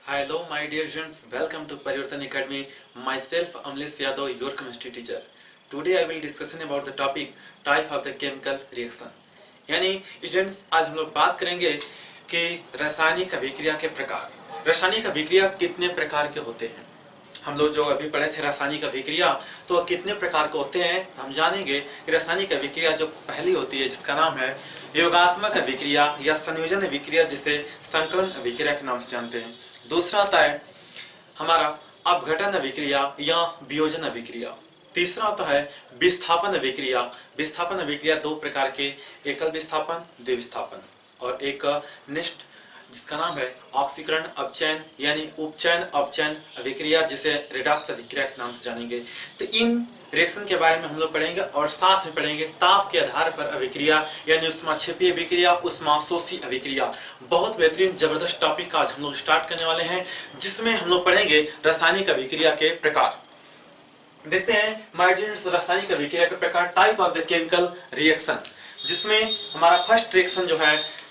Hello, my dear students. Welcome to Parivartan Academy. Myself, Amlesh Yadav, your chemistry teacher. Today, I will discussing about the topic type of the chemical reaction. यानी students आज हम लोग बात करेंगे कि रासायनिक अभिक्रिया के प्रकार। रासायनिक अभिक्रिया कितने प्रकार के होते हैं। हम लोग जो अभी पढ़े थे रासायनिक अभिक्रिया, तो कितने प्रकार के होते हैं हम जानेंगे। कि रासायनिक अभिक्रिया जो पहली होती है जिसका नाम है योगात्मक अभिक्रिया या संयोजन अभिक्रिया, जिसे संकलन अभिक्रिया के नाम से जानते हैं। दूसरा आता है हमारा अपघटन अभिक्रिया या वियोजन अभिक्रिया। तीसरा होता है विस्थापन अभिक्रिया। विस्थापन अभिक्रिया दो प्रकार के, एकल विस्थापन, द्विविस्थापन, और एक निष्ठ जिसका नाम है ऑक्सीकरण अपचयन यानी उपचयन अपचयन अभिक्रिया, जिसे रेडॉक्स अभिक्रिया के नाम से जानेंगे। तो इन रिएक्शन के बारे में हम लोग पढ़ेंगे और साथ में पढ़ेंगे ताप के आधार पर अभिक्रिया यानी उष्माक्षेपी अभिक्रिया, उष्माशोषी अभिक्रिया। बहुत बेहतरीन जबरदस्त टॉपिक आज हम लोग स्टार्ट करने वाले हैं, जिसमें हम लोग पढ़ेंगे रासायनिक अभिक्रिया के प्रकार। देखते हैं माय डियर रासायनिक अभिक्रिया के प्रकार, type of the chemical reaction, जिसमें हमारा फर्स्ट रिएक्शन जो है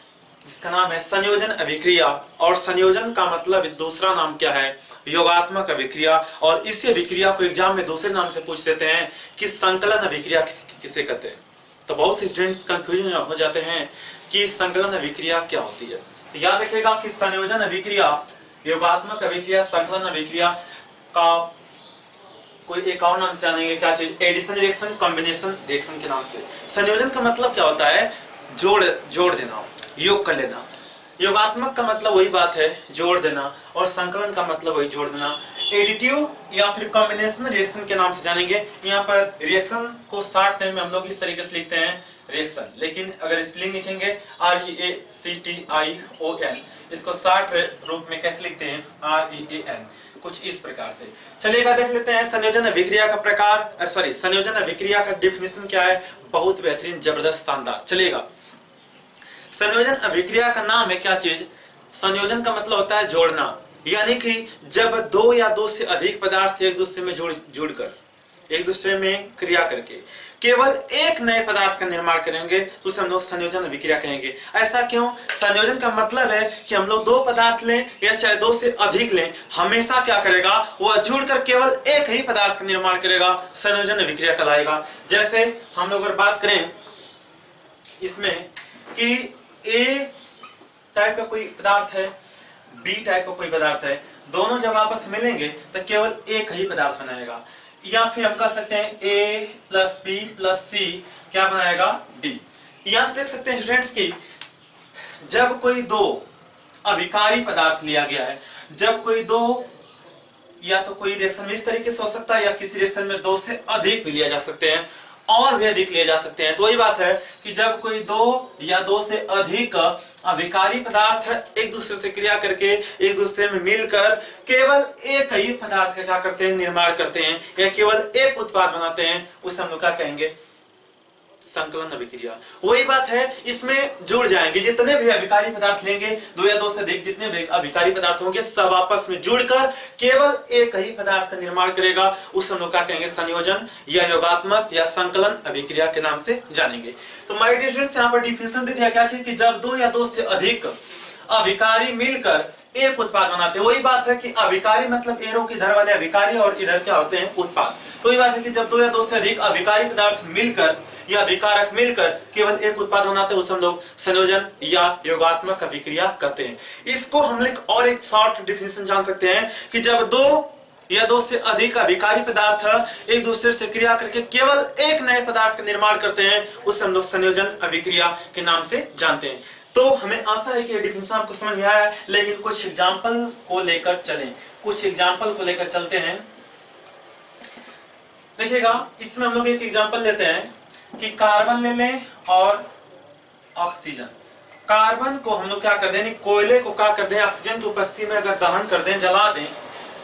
जिसका नाम है संयोजन अभिक्रिया। और संयोजन का मतलब दूसरा नाम क्या है, योगात्मक अभिक्रिया। और इसी अभिक्रिया को एग्जाम में दूसरे नाम से पूछ देते हैं कि संकलन अभिक्रिया किसे कहते हैं। तो बहुत से स्टूडेंट्स कंफ्यूजन हो जाते हैं कि संकलन अभिक्रिया क्या होती है। तो याद रखिएगा कि संयोजन अभिक्रिया, योगात्मक अभिक्रिया, संकलन अभिक्रिया का कोई एक और नाम से जानेंगे, क्या चीज, एडिशन रिएक्शन, कॉम्बिनेशन रिएक्शन के नाम से। संयोजन का मतलब क्या होता है, जोड़ देना, योग कर लेना। योगात्मक का मतलब वही बात है, जोड़ देना, और संकलन का मतलब वही जोड़ देना। एडिटिव या फिर कॉम्बिनेशन रिएक्शन के नाम से जानेंगे। यहाँ पर रिएक्शन को शॉर्ट टाइम में हम लोग इस तरीके से लिखते हैं रिएक्शन, लेकिन अगर स्पेलिंग लिखेंगे REACTION, इसको शॉर्ट रूप में कैसे लिखते हैं, REAN, कुछ इस प्रकार से। चलिएगा देख लेते हैं संयोजन अभिक्रिया का प्रकार, संयोजन अभिक्रिया का डेफिनेशन क्या है। बहुत बेहतरीन, जबरदस्त, शानदार। चलिएगा, संयोजन अभिक्रिया का नाम है क्या चीज, संयोजन का मतलब होता है जोड़ना। यानी कि जब दो या दो से अधिक पदार्थ एक दूसरे में जुड़कर एक दूसरे में क्रिया करके केवल एक नए पदार्थ का निर्माण करेंगे तो उसे हम लोग संयोजन अभिक्रिया कहेंगे। ऐसा क्यों, संयोजन का मतलब है कि हम लोग दो पदार्थ लें या चाहे दो से अधिक लें, हमेशा क्या करेगा, वह जुड़कर केवल एक ही पदार्थ का निर्माण करेगा, संयोजन अभिक्रिया कहलाएगा। जैसे हम लोग अगर बात करें इसमें कि ए टाइप का कोई पदार्थ है, बी टाइप का कोई पदार्थ है, दोनों जब आपस में मिलेंगे तो केवल एक ही पदार्थ बनाएगा। या फिर हम कह सकते हैं A प्लस बी प्लस सी क्या बनाएगा, डी। यहां से देख सकते हैं स्टूडेंट्स की जब कोई दो अभिकारी पदार्थ लिया गया है, जब कोई दो, या तो कोई रिएक्शन में इस तरीके से हो सकता है या किसी रिएक्शन में दो से अधिक भी लिया जा सकते हैं और भी अधिक लिए जा सकते हैं। तो वही बात है कि जब कोई दो या दो से अधिक अभिकारी पदार्थ एक दूसरे से क्रिया करके एक दूसरे में मिलकर केवल एक ही पदार्थ का क्या करते हैं, निर्माण करते हैं, या केवल एक उत्पाद बनाते हैं, उसे हम लोग क्या कहेंगे, संकलन अभिक्रिया। वही बात है, इसमें जुड़ जाएंगे जितने भी अभिकारी पदार्थ लेंगे, दो या दो से अधिक जितने भी अभिकारी पदार्थ होंगे, सब आपस में जुड़कर केवल एक ही पदार्थ का निर्माण करेगा, उस हम लोग क्या कहेंगे, संयोजन या योगात्मक या संकलन अभिक्रिया के नाम से जानेंगे। तो माय डियर स्टूडेंट्स, यहाँ पर डिफिनेशन दे दिया क्या चीज कि जब दो या दो से अधिक अभिकारी मिलकर एक उत्पाद बनाते हैं। वही बात है कि अभिकारी मतलब एरो के इधर वाले अभिकारी और इधर क्या होते हैं, उत्पाद। तो वही बात है कि जब दो या दो से अधिक अभिकारी पदार्थ मिलकर या अभिकारक मिलकर केवल एक उत्पाद बनाते हैं, उसे हम लोग संयोजन या योगात्मक अभिक्रिया कहते हैं। इसको हम लोग और एक शॉर्ट डेफिनेशन जान सकते हैं कि जब दो या दो से अधिक अभिकारी पदार्थ एक दूसरे से क्रिया करके केवल एक नए पदार्थ का निर्माण करते हैं, उसे हम लोग संयोजन अभिक्रिया के नाम से जानते हैं। तो हमें आशा है कि ये डेफिनेशन आपको समझ में आया है, लेकिन कुछ एग्जाम्पल को लेकर चलें, कुछ एग्जाम्पल को लेकर चलते हैं। देखिएगा, इसमें हम लोग एक एग्जाम्पल लेते हैं कि कार्बन ले लें और ऑक्सीजन। कार्बन को हम लोग क्या कर दें, कोयले को क्या कर दें, ऑक्सीजन की उपस्थिति में अगर दहन कर दें, जला दें,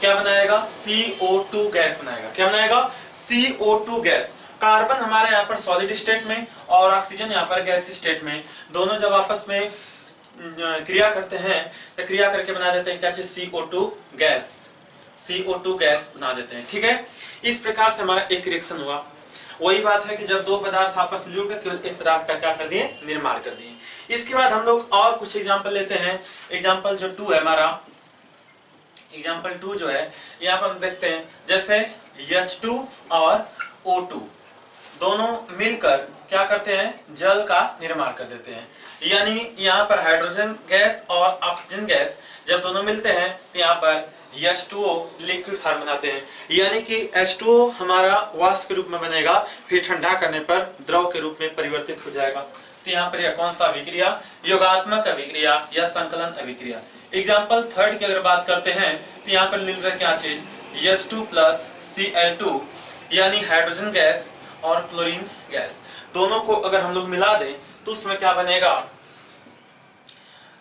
क्या बनाएगा, CO2 गैस बनाएगा। क्या बनाएगा, CO2 गैस। कार्बन हमारे यहाँ पर सॉलिड स्टेट में और ऑक्सीजन यहाँ पर गैस स्टेट में, दोनों जब आपस में क्रिया करते हैं तो क्रिया करके बना देते हैं क्या चीज, CO2 गैस। CO2 गैस बना देते हैं, ठीक है। इस प्रकार से हमारा एक रिएक्शन हुआ। वही बात है कि जब दो पदार्थ आपस में जुड़कर केवल एक पदार्थ का क्या कर दिए, निर्माण कर दिए। इसके बाद हम लोग और कुछ एग्जांपल लेते हैं। एग्जांपल जो 2 है हमारा, एग्जाम्पल 2 जो है यहाँ पर हम देखते हैं, जैसे H2 और O2 दोनों मिलकर क्या करते हैं, जल का निर्माण कर देते हैं। यानी यहाँ पर हाइड्रोजन गैस और ऑक्सीजन गैस जब दोनों मिलते हैं तो यहाँ पर H2O लिक्विड फॉर्म बनाते हैं। यानी कि H2O हमारा वाष्प के रूप में बनेगा, फिर ठंडा करने पर द्रव के रूप में परिवर्तित हो जाएगा। तो यहाँ पर यह कौन सा अभिक्रिया, योगात्मक अभिक्रिया या संकलन अभिक्रिया। एग्जाम्पल 3 की अगर बात करते हैं तो यहाँ पर मिल रहा क्या चीज, H2 प्लस Cl2 यानी हाइड्रोजन गैस और क्लोरीन गैस, दोनों को अगर हम लोग मिला दें तो उसमें क्या बनेगा,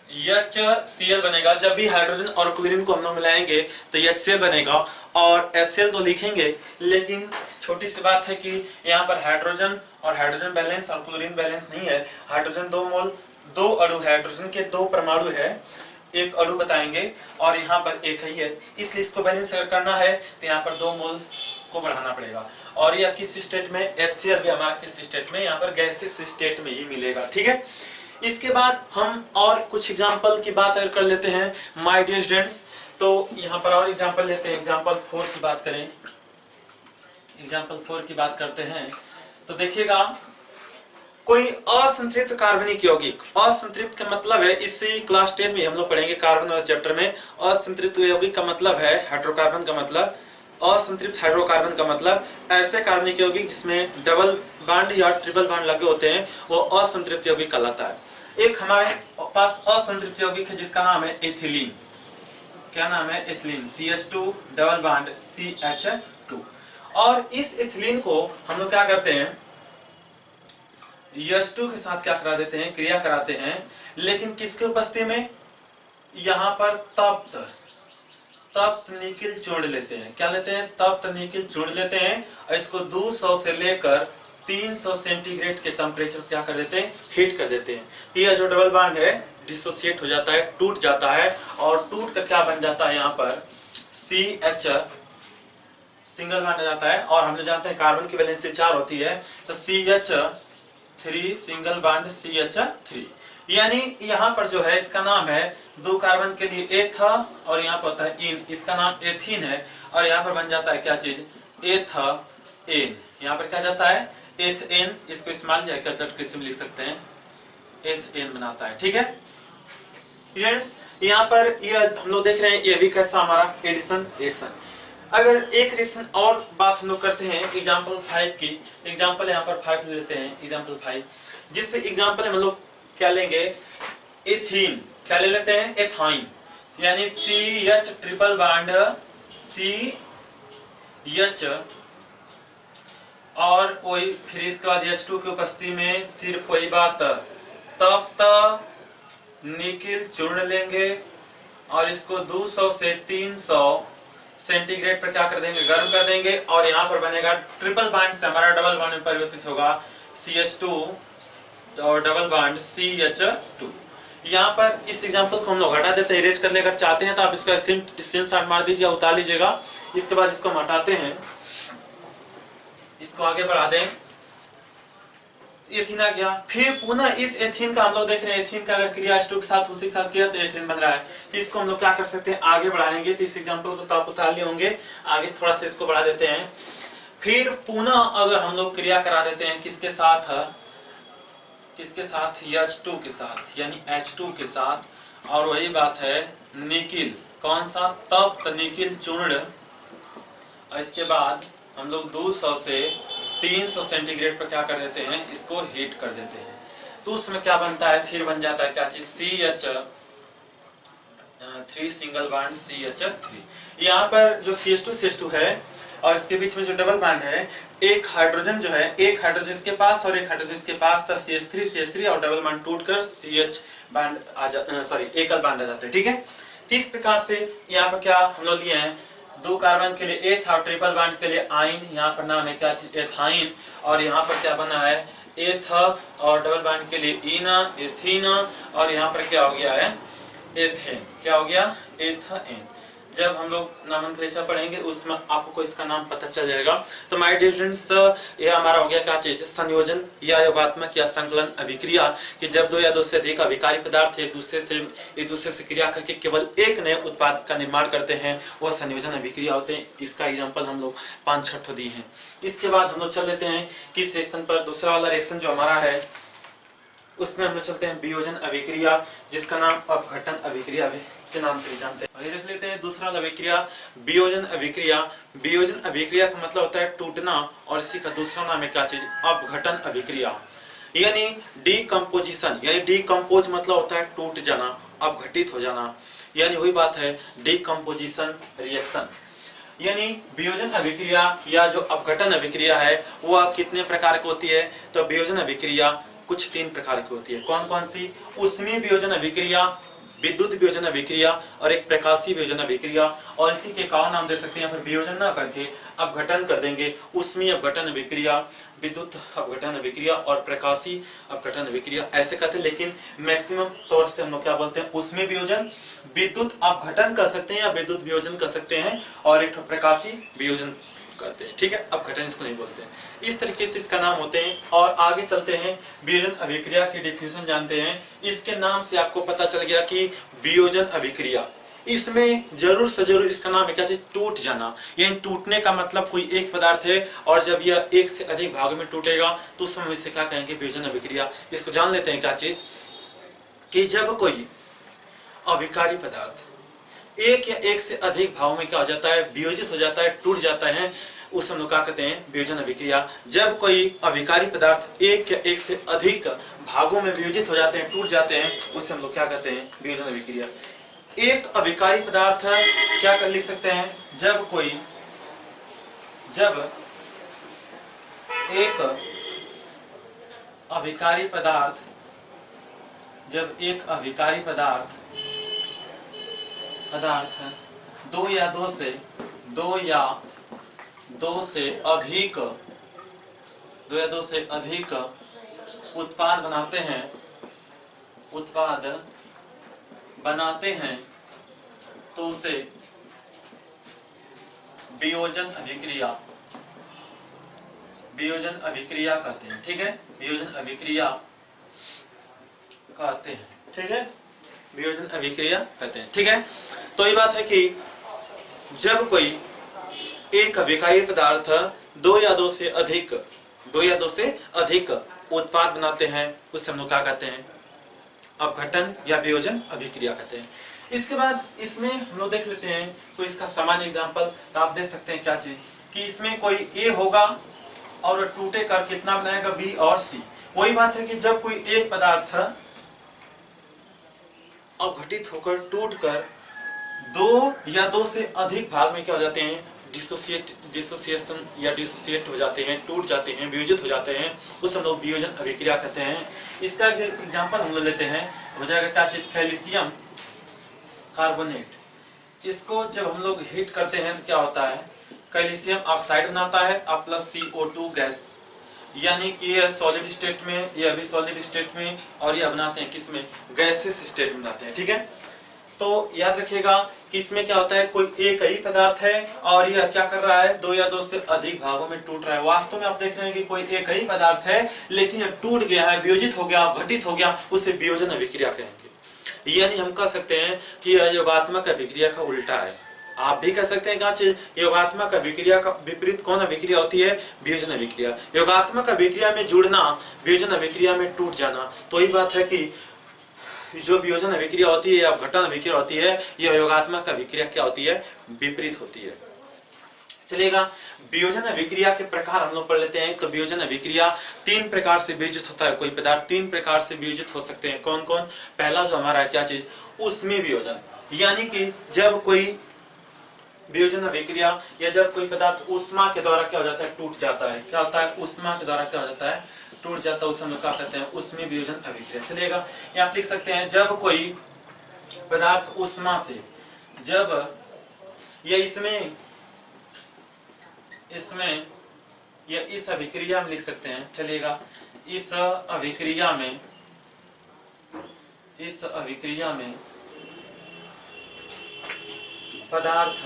HCl बनेगा। जब भी हाइड्रोजन और क्लोरीन को हम लोग मिलाएंगे तो HCl बनेगा और HCl तो लिखेंगे, लेकिन छोटी सी बात है कि यहाँ पर हाइड्रोजन और हाइड्रोजन बैलेंस और क्लोरीन बैलेंस नहीं है। हाइड्रोजन 2 मोल, 2 अणु, हाइड्रोजन के 2 परमाणु है, एक अणु बताएंगे और यहाँ पर एक ही है, इसलिए इसको बैलेंस अगर करना है तो यहाँ पर 2 मोल को बढ़ाना पड़ेगा। और यह किस स्टेट में, HCl भी हमारा किस स्टेट में, यहाँ पर गैसेस स्टेट में ही मिलेगा। ठीक है, इसके बाद हम और कुछ एग्जांपल की बात अगर कर लेते हैं माय डियर स्टूडेंट्स, तो यहाँ पर और एग्जांपल लेते हैं। एग्जांपल 4 की बात करें, एग्जांपल 4 की बात करते हैं तो देखिएगा, कोई असंतृप्त कार्बनिक यौगिक, असंतृप्त का मतलब है, इसी क्लास 10 में हम लोग पढ़ेंगे कार्बन वाले चैप्टर में। असंतृप्त यौगिक का मतलब है हाइड्रोकार्बन का मतलब, असंतृप्त हाइड्रोकार्बन का मतलब ऐसे कार्बनिक यौगिक जिसमें डबल बॉन्ड या ट्रिपल बॉन्ड लगे होते हैं, वो असंतृप्त यौगिक कहलाता है। एक हमारे पास असंतृप्त यौगिक है जिसका नाम है एथिलीन। क्या नाम है, ethylene, CH2 double bond CH2। और इस एथिलीन को हम लोग क्या करते हैं, H2 के साथ क्या करा देते हैं, क्रिया कराते हैं, लेकिन किसके उपस्थिति में, यहाँ पर तप्त निकिल चूर्ण लेते हैं। क्या लेते हैं, तप्त निकिल चूर्ण लेते हैं और इसको 200 से लेकर 300 सेंटीग्रेड के टेम्परेचर क्या कर देते हैं, हीट कर देते हैं। यह जो डबल बॉन्ड है डिसोसिएट हो जाता है, टूट जाता है, और टूट कर क्या बन जाता है, यहाँ पर CH सिंगल बॉन्ड आ जाता है। और हम लोग जानते हैं कार्बन की वैलेंसी 4 होती है, तो CH3 सिंगल बॉन्ड CH3। यानी यहाँ पर जो है इसका नाम है, 2 कार्बन के लिए एथ और यहाँ पर होता है इन, इसका नाम एथीन है, और यहाँ पर बन जाता है क्या चीज, एथेन। यहाँ पर क्या जाता है, एथेन। इसको इस्तेमाल कैसे लिख सकते हैं, एथेन बनाता है। ठीक है फ्रेंड्स, यहाँ पर ये हम लोग देख रहे हैं, ये भी कैसा हमारा एडिशन रिएक्शन। अगर एक रिएक्शन और बात हम लोग करते हैं एग्जाम्पल 5 की, एग्जाम्पल यहाँ पर 5 लेते हैं, एग्जाम्पल 5, जिससे एग्जाम्पल हम लोग क्या लेंगे, एथीन। क्या ले लेते हैं, एथाइन, यानी CH ट्रिपल बॉन्ड CH, और वही फिर इसके बाद H2 की उपस्थिति में सिर्फ वही बात, तप्त निकिल चूर्ण लेंगे और इसको 200 से 300 सेंटीग्रेड पर क्या कर देंगे, गर्म कर देंगे, और यहाँ पर बनेगा ट्रिपल बॉन्ड से हमारा डबल बॉन्ड में परिवर्तित होगा CH2 और डबल बॉन्ड CH2। यहाँ पर इस एग्जांपल को हम लोग हटा देते हैं, इरेज कर लेकर चाहते हैं तो आप इसका स्क्रीनशॉट मार दीजिए, उतार लीजिएगा। इसके बाद इसको हम हटाते हैं, इसको आगे बढ़ा दें, एथीन आ गया। फिर पुनः इस एथीन का हम लोग देख रहे हैं, एथीन का अगर क्रिया H2 के साथ उसी के साथ किया तो एथीन बन रहा है। तो इसको हम लोग क्या कर सकते हैं, आगे बढ़ाएंगे। तो इस एग्जांपल को तो आप उतार लिए होंगे, आगे थोड़ा सा इसको बढ़ा देते हैं। फिर पुनः अगर हम लोग क्रिया करा देते हैं किसके साथ, H2 के साथ, यानी H2 के साथ, और वही बात है निकिल, कौन सा, तप्त निकिल चूर्ण। और इसके बाद हम लोग 200 से 300 सेंटीग्रेड पर क्या कर देते हैं, इसको हीट कर देते हैं। तो उसमें क्या बनता है, फिर बन जाता है क्या चीज, CH3 सिंगल बॉन्ड CH3। यहाँ पर जो CH2 है और इसके बीच में जो डबल बॉन्ड है, एक हाइड्रोजन जो है, एक हाइड्रोजन इसके पास और एक हाइड्रोजन इसके पास, तो CH3 और डबल बॉन्ड टूटकर CH बॉन्ड आ जाता, सॉरी एकल बॉन्ड आ जाते हैं। ठीक है, इस प्रकार से यहाँ पर क्या हम लोग लिए हैं, 2 कार्बन के लिए एथ और ट्रिपल बॉन्ड के लिए आइन, यहाँ पर नाम है क्या चीज, एथाइन, और यहाँ पर क्या बना है, एथ, और डबल बॉन्ड के लिए इन, एथीन, और यहाँ पर क्या हो गया है, एथेन। क्या हो गया, एथेन। जब हम लोग नॉमेनक्लेचर पढ़ेंगे उसमें आपको इसका नाम पता चल जाएगा। तो माय डियर फ्रेंड्स, ये हमारा हो गया क्या चीज, संयोजन या योगात्मक या संकलन अभिक्रिया, कि जब दो या दो से अधिक अभिकारी पदार्थ एक दूसरे से क्रिया करके केवल एक नए उत्पाद का निर्माण करते हैं, वो संयोजन अभिक्रिया होते हैं। इसका एग्जाम्पल हम लोग 5-6 दिए हैं। इसके बाद हम लोग चल लेते हैं किस रिएक्शन पर, दूसरा वाला रिएक्शन जो हमारा है उसमें हम लोग चलते हैं वियोजन अभिक्रिया, जिसका नाम अपघटन अभिक्रिया के नाम से जानते हैं। ये देख लेते हैं दूसरा अभिक्रिया वियोजन अभिक्रिया। वियोजन अभिक्रिया का मतलब होता है टूटना, और इसी का दूसरा नाम है क्या चीज, अपघटन अभिक्रिया, यानी डीकम्पोजिशन। यानी डीकम्पोज मतलब होता है टूट जाना, अपघटित हो जाना, यानी वही बात है डीकम्पोजिशन रिएक्शन। यानी वियोजन अभिक्रिया या जो अपघटन अभिक्रिया है वह कितने प्रकार की होती है, तो वियोजन अभिक्रिया कुछ 3 प्रकार की होती है। कौन कौन सी, ऊष्मीय वियोजन अभिक्रिया, विद्युत वियोजन अभिक्रिया और एक प्रकाशीय वियोजन अभिक्रिया। और इसी के कारण नाम दे सकते हैं, या फिर वियोजन ना करके अपघटन कर देंगे, ऊष्मीय अपघटन अभिक्रिया, विद्युत अपघटन अभिक्रिया और प्रकाशीय अपघटन अभिक्रिया, ऐसे कहते हैं। लेकिन मैक्सिमम तौर से हम लोग क्या बोलते हैं, ऊष्मीय वियोजन, विद्युत अपघटन कर सकते हैं या विद्युत वियोजन कर सकते हैं, और एक प्रकाशीय वियोजन कहते हैं। ठीक है, अपघटन इसको नहीं बोलते हैं। इस तरीके से इसका नाम होते हैं। और आगे चलते हैं, वियोजन अभिक्रिया की डेफिनेशन जानते हैं। इसके नाम से आपको पता चल गया कि वियोजन अभिक्रिया, इसमें जरूर से जरूर इसका नाम है क्या चीज, टूट जाना। यानी टूटने का मतलब कोई एक पदार्थ है और जब यह एक से अधिक भाग में टूटेगा तो उस समय इसे क्या कहेंगे, वियोजन अभिक्रिया। इसको जान लेते हैं क्या चीज, कि जब कोई अभिकारी पदार्थ एक या एक से अधिक भाव में क्या हो जाता है, वियोजित हो जाता है, टूट जाता है, उस हम लोग क्या कहते हैं, वियोजन अभिक्रिया। जब कोई अभिकारी पदार्थ एक या एक से अधिक भागों में वियोजित हो जाते हैं, टूट जाते हैं, उससे हम लोग क्या कहते हैं, वियोजन अभिक्रिया। एक अभिकारी पदार्थ क्या कर लिख सकते हैं, जब एक अभिकारी पदार्थ दो या दो से अधिक उत्पाद बनाते हैं तो उसे वियोजन अभिक्रिया कहते हैं। ठीक है, वियोजन अभिक्रिया कहते हैं। ठीक है, वियोजन अभिक्रिया कहते हैं। ठीक है, तो ये बात है कि जब कोई एक अभिकारी पदार्थ दो या दो से अधिक उत्पाद बनाते हैं, उससे हम लोग क्या कहते हैं, अपघटन या वियोजन अभिक्रिया कहते हैं। इसके बाद इसमें हम लोग देख लेते हैं कोई इसका सामान्य एग्जांपल। तो आप देख सकते हैं क्या चीज, कि इसमें कोई ए होगा और टूटे कर कितना बनाएगा, बी और सी। वही बात है कि जब कोई एक पदार्थ अपघटित होकर टूटकर दो या दो से अधिक भाग में क्या हो जाते हैं, डिसोसिएशन या डिसोसिएट हो जाते हैं, टूट जाते हैं, वियोजित हो जाते हैं, उस हम लोग वियोजन अभिक्रिया कहते हैं। इसका एग्जांपल हम लोग लेते हैं, हो जाएगा क्या चीज, कैल्शियम कार्बोनेट। इसको जब हम लोग हीट करते हैं तो क्या होता है, कैल्शियम ऑक्साइड बनाता है और प्लस CO2 गैस, यानी कि ये सॉलिड स्टेट में, ये अभी सॉलिड स्टेट में, और ये बनाते हैं किसमें, गैसेस स्टेट में बनाते हैं। ठीक है, तो याद रखिएगा कि इसमें क्या होता है, कोई एक ही पदार्थ है और यह क्या कर रहा है, दो या दो से अधिक भागों में टूट रहा है। वास्तव में आप देख रहे हैं कि कोई एक ही पदार्थ है लेकिन यह टूट गया है, वियोजित हो गया, घटित हो गया, उसे वियोजन अभिक्रिया कहेंगे। यानी हम कह सकते हैं कि यह योगात्मक अभिक्रिया का उल्टा है। आप भी कह सकते हैं कि योगात्मक अभिक्रिया का विपरीत कौन अभिक्रिया होती है, वियोजन अभिक्रिया। योगात्मक अभिक्रिया में जुड़ना, वियोजन अभिक्रिया में टूट जाना। तो यही बात है कि जो वियोजन अभिक्रिया होती है या अपघटन अभिक्रिया होती है, यह योगात्मक अभिक्रिया क्या होती है, विपरीत होती है। चलेगा, वियोजन अभिक्रिया के प्रकार हम लोग पढ़ लेते हैं। तो वियोजन अभिक्रिया 3 प्रकार से वियोजित होता है, कोई पदार्थ 3 प्रकार से वियोजित हो सकते हैं। कौन कौन, पहला जो हमारा है क्या चीज, ऊष्मीय वियोजन, यानी कि जब कोई वियोजन अभिक्रिया या जब कोई पदार्थ ऊष्मा के द्वारा क्या हो जाता है, टूट जाता है। क्या होता है, ऊष्मा के द्वारा क्या हो जाता है, टूट जाता है, उस हम लोग क्या कहते हैं, ऊष्मीय वियोजन अभिक्रिया। चलेगा, यहाँ लिख सकते हैं, जब कोई पदार्थ ऊष्मा से, जब या इसमें या इस अभिक्रिया में लिख सकते हैं। चलेगा, इस अभिक्रिया में पदार्थ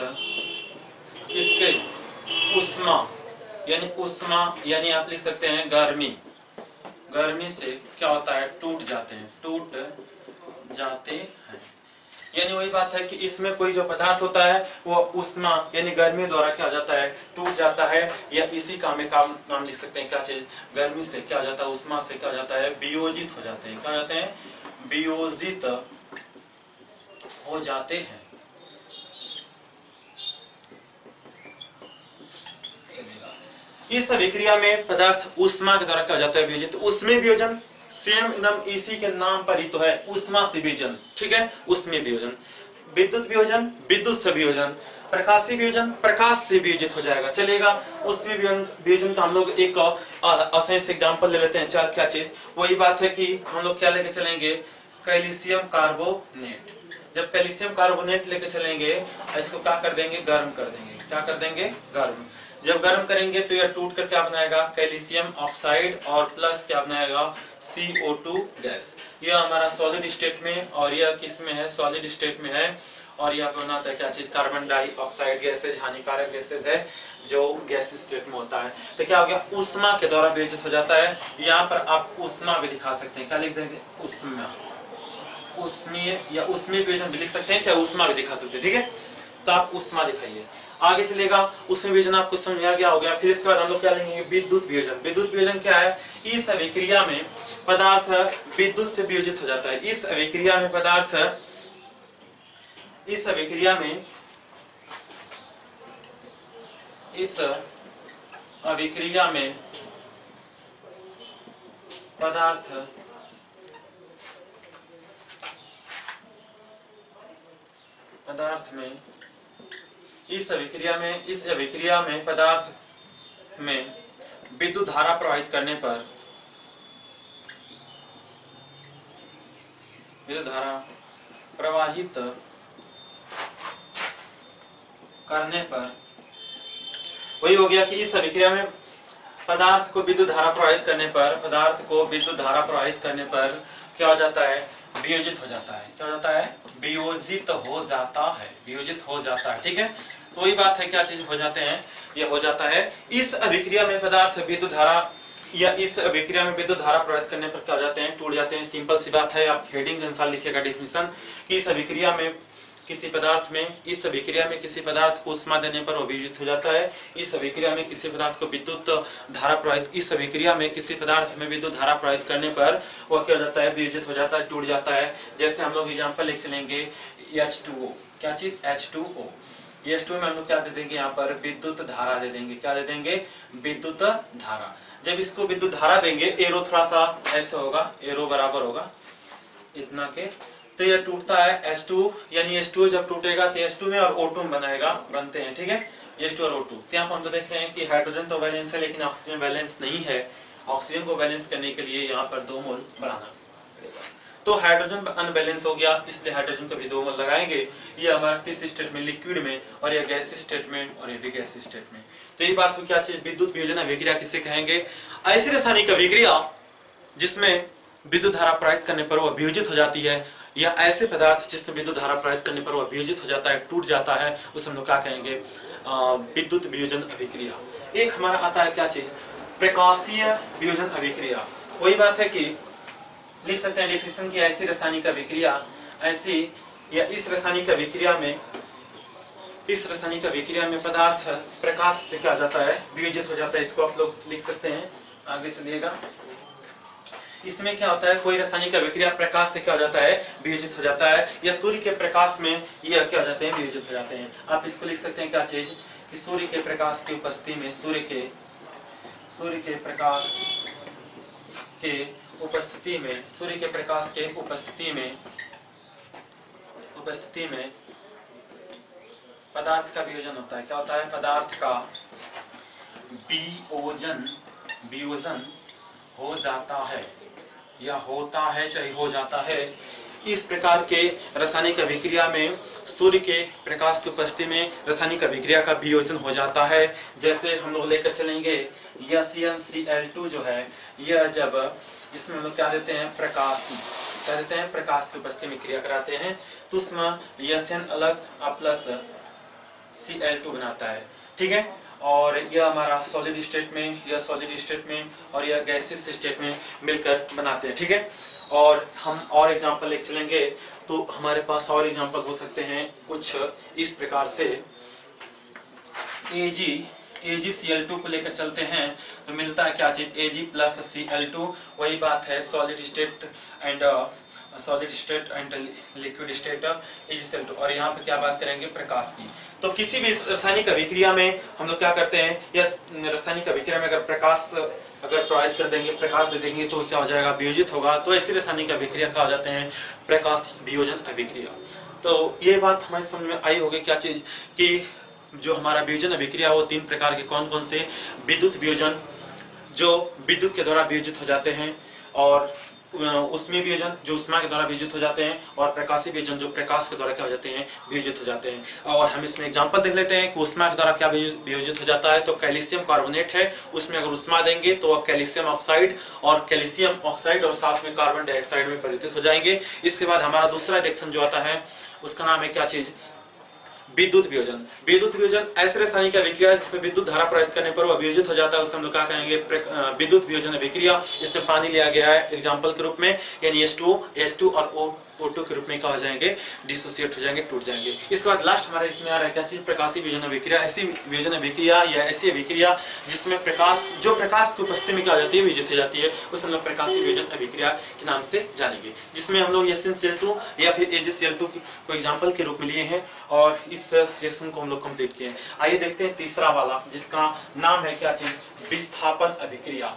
इसके उष्मा यानी आप लिख सकते हैं गर्मी से क्या होता है, टूट जाते हैं। यानी वही बात है कि इसमें कोई जो पदार्थ होता है वो उष्मा यानी गर्मी द्वारा क्या हो जाता है, टूट जाता है। या इसी का हम नाम लिख सकते हैं, क्या चीज, गर्मी से क्या हो जाता है, उष्मा से क्या हो जाता है, वियोजित हो जाते हैं। क्या हो जाते हैं, वियोजित हो जाते हैं। इस अभिक्रिया में पदार्थ उष्मा के द्वारा क्या हो जाता है, वियोजित। उसमें वियोजन सेम एकदम इसी के नाम पर ही तो है, उष्मा से वियोजन, ठीक है, उसमें वियोजन। विद्युत वियोजन विद्युत से वियोजन, प्रकाशीय वियोजन प्रकाश से वियोजित हो जाएगा, चलेगा। उसमें वियोजन का हम लोग एक असेंस एग्जांपल ले लेते हैं। क्या चीज, वही बात है कि हम लोग क्या लेके चलेंगे, कैल्शियम कार्बोनेट। जब कैल्शियम कार्बोनेट लेके चलेंगे, इसको क्या कर देंगे, गर्म कर देंगे। क्या कर देंगे, गर्म। जब गर्म करेंगे तो यह टूट कर क्या बनाएगा, कैल्शियम ऑक्साइड और प्लस क्या बनाएगा, CO2 गैस। यह हमारा सॉलिड स्टेट में, और यह किस में है, सॉलिड स्टेट में है। और यह बनाता है क्या चीज, कार्बन डाइऑक्साइड गैसेज, हानिकारक गैसेज है जो गैस स्टेट में होता है। तो क्या हो गया, उष्मा के द्वारा वियोजित हो जाता है। यहाँ पर आप उष्मा भी दिखा सकते हैं, क्या लिख देंगे, उष्मा, उष्मीय या उष्मीय वियोजन भी लिख सकते हैं, चाहे उष्मा भी दिखा सकते हैं, ठीक है। तो आप उष्मा दिखाइए, आगे चलेगा। उसमें वियोजन आपको समझ आ गया हो गया। फिर इसके बाद हम लोग क्या लेंगे, विद्युत वियोजन। विद्युत वियोजन क्या है, इस अभिक्रिया में पदार्थ विद्युत से वियोजित हो जाता है। इस अभिक्रिया में पदार्थ इस अभिक्रिया में पदार्थ इस अभिक्रिया में पदार्थ में विद्युत धारा प्रवाहित करने पर वही हो गया कि इस अभिक्रिया में पदार्थ को विद्युत धारा प्रवाहित करने पर क्या हो जाता है, वियोजित हो जाता है। क्या हो जाता है, वियोजित हो जाता है, ठीक है। तो वही बात है, क्या चीज हो जाते हैं, ये हो जाता है। इस अभिक्रिया में पदार्थ विद्युत धारा प्रवाहित करने पर क्या हो जाते हैं, टूट जाते हैं। सिंपल सी बात है, आप हेडिंग के अनुसार लिखिएगा डेफिनेशन कि इस अभिक्रिया में किसी पदार्थ को उष्मा देने पर वो वियोजित हो जाता है। इस अभिक्रिया में किसी पदार्थ को विद्युत धारा प्रवाहित करने पर वो क्या हो जाता है, वियोजित हो जाता है, टूट जाता है। जैसे हम लोग एग्जांपल लिख चलेंगे H2O, क्या चीज, H2O। H2O में हम लोग क्या दे देंगे, यहाँ पर विद्युत धारा दे देंगे। क्या दे देंगे, विद्युत धारा। जब इसको विद्युत धारा देंगे, एरो थोड़ा सा ऐसे होगा, एरो बराबर होगा इतना के, तो यह टूटता है H2, यानी H2 जब टूटेगा तो H2 में और O2 बनते हैं, ठीक है, H2 और O2। तो यहाँ पर हम तो देख रहे हैं कि हाइड्रोजन तो बैलेंस है लेकिन ऑक्सीजन बैलेंस नहीं है। ऑक्सीजन को बैलेंस करने के लिए यहाँ पर 2 मोल बढ़ाना पड़ेगा। तो हाइड्रोजन अनबैलेंस हो गया, इसलिए हाइड्रोजन को भी 2 मोल लगाएंगे। ये हमारा किस स्टेट में, लिक्विड में, और ये गैस स्टेट में, और ये भी गैस स्टेट में। तो ये बात हो, क्या चीज, विद्युत वियोजन अभिक्रिया किसे कहेंगे, ऐसी रासायनिक अभिक्रिया जिसमें विद्युत धारा प्रवाहित करने पर वह वियोजित हो जाती है, या ऐसे पदार्थ जिसमें विद्युत धारा प्रवाहित करने पर वह वियोजित हो जाता है, टूट जाता है, उसे हम लोग क्या कहेंगे, विद्युत वियोजन अभिक्रिया। एक हमारा आता है क्या चीज, प्रकाशीय वियोजन अभिक्रिया। वही बात है कि लिख सकते हैं डेफिनेशन की, ऐसी रासायनिक अभिक्रिया इस रासायनिक अभिक्रिया में पदार्थ प्रकाश से क्या जाता है, वियोजित हो जाता है। इसको आप लोग लिख सकते हैं, आगे चलिएगा। इसमें क्या होता है, कोई रासायनिक अभिक्रिया प्रकाश से क्या हो जाता है, वियोजित हो जाता है, या सूर्य के प्रकाश में यह क्या हो जाते हैं, वियोजित हो जाते हैं। आप इसको लिख सकते हैं क्या चीज, कि सूर्य के प्रकाश की उपस्थिति में सूर्य के प्रकाश के उपस्थिति में पदार्थ का वियोजन होता है। क्या होता है, पदार्थ का वियोजन हो जाता है, या होता है, चाहे हो जाता है। इस प्रकार के रासायनिक अभिक्रिया में सूर्य के प्रकाश की उपस्थिति में रासायनिक अभिक्रिया का वियोजन हो जाता है। जैसे हम लोग लेकर चलेंगे CnCl2 जो है, यह जब इसमें हम लोग क्या देते हैं, प्रकाश की उपस्थिति में क्रिया कराते हैं, तो उसमें Cn अलग प्लस Cl2 बनाता है, ठीक है। और यह हमारा सॉलिड स्टेट में, यह सॉलिड स्टेट में और यह गैसियस स्टेट में मिलकर बनाते हैं, ठीक है। और हम और एग्जांपल लेके चलेंगे तो हमारे पास और एग्जांपल हो सकते हैं कुछ इस प्रकार से। AgCl2 को लेकर चलते हैं तो मिलता है क्या चीज, Ag प्लस Cl2, वही बात है solid state and liquid state AgCl2। और यहाँ पे क्या बात करेंगे, प्रकाश की। तो किसी भी रासायनिक अभिक्रिया में हम लोग क्या करते हैं, या रासायनिक अभिक्रिया में अगर प्रकाश अगर प्रोवाइड कर देंगे, प्रकाश दे देंगे तो क्या हो जाएगा, वियोजित होगा। तो ऐसी रासायनिक अभिक्रिया क्या हो जाते हैं, प्रकाश वियोजन अभिक्रिया। तो ये बात हमारे समझ में आई होगी क्या चीज, कि जो हमारा वियोजन अभिक्रिया वो 3 प्रकार के कौन कौन से, विद्युत वियोजन जो विद्युत के द्वारा वियोजित हो जाते हैं, और उष्मीय वियोजन जो उष्मा के द्वारा वियोजित हो जाते हैं, और प्रकाशीय वियोजन जो प्रकाश के द्वारा क्या हो जाते हैं, वियोजित हो जाते हैं। और हम इसमें एग्जांपल देख लेते हैं कि उष्मा के द्वारा क्या वियोजित हो जाता है। तो कैल्शियम कार्बोनेट है, उसमें अगर उष्मा देंगे तो वह कैल्शियम ऑक्साइड और साथ में कार्बन डाइऑक्साइड में परिवर्तित हो जाएंगे। इसके बाद हमारा दूसरा रिएक्शन जो आता है उसका नाम है क्या चीज, विद्युत वियोजन। विद्युत वियोजन ऐसे रासायनिक अभिक्रिया है जिसमें विद्युत धारा प्रवाहित करने पर वह वियोजित हो जाता है, उसे हम लोग क्या कहेंगे, विद्युत वियोजन अभिक्रिया। इसमें पानी लिया गया है एग्जांपल के रूप में, यानी H2 और O2 के रूप में क्या हो जाएंगे, डिसोसिएट हो जाएंगे, टूट जाएंगे। इसके बाद लास्ट हमारा इसमें आ रहा है क्या चीज, प्रकाशीय वियोजन अभिक्रिया। ऐसी वियोजन अभिक्रिया या ऐसी अभिक्रिया जिसमें प्रकाश की उपस्थिति में क्या हो जाती है, वियोजित हो जाती है, उसे हम लोग प्रकाशीय वियोजन अभिक्रिया के नाम से जानेंगे। जिसमें हम लोग SnCl2 या फिर AgCl2 को एग्जाम्पल के रूप में लिए हैं और इस रिएक्शन को हम लोग कंप्लीट किए हैं। आइए देखते हैं तीसरा वाला, जिसका नाम है क्या चीज, विस्थापन अभिक्रिया।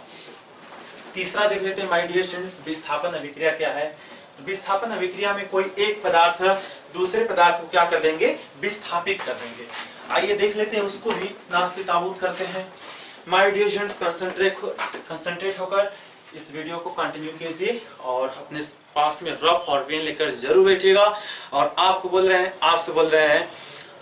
तीसरा देख लेते हैं माय डियर स्टूडेंट्स, विस्थापन अभिक्रिया क्या है। विस्थापन अभिक्रिया में कोई एक पदार्थ दूसरे पदार्थ को क्या कर देंगे, विस्थापित कर देंगे। आइए देख लेते हैं, उसको भी नास्ते ताबूत करते हैं। माय डियर स्टूडेंट्स, कंसंट्रेट होकर इस वीडियो को कंटिन्यू कीजिए और अपने पास में रफ और पेन लेकर जरूर बैठिएगा। और आपसे बोल रहे हैं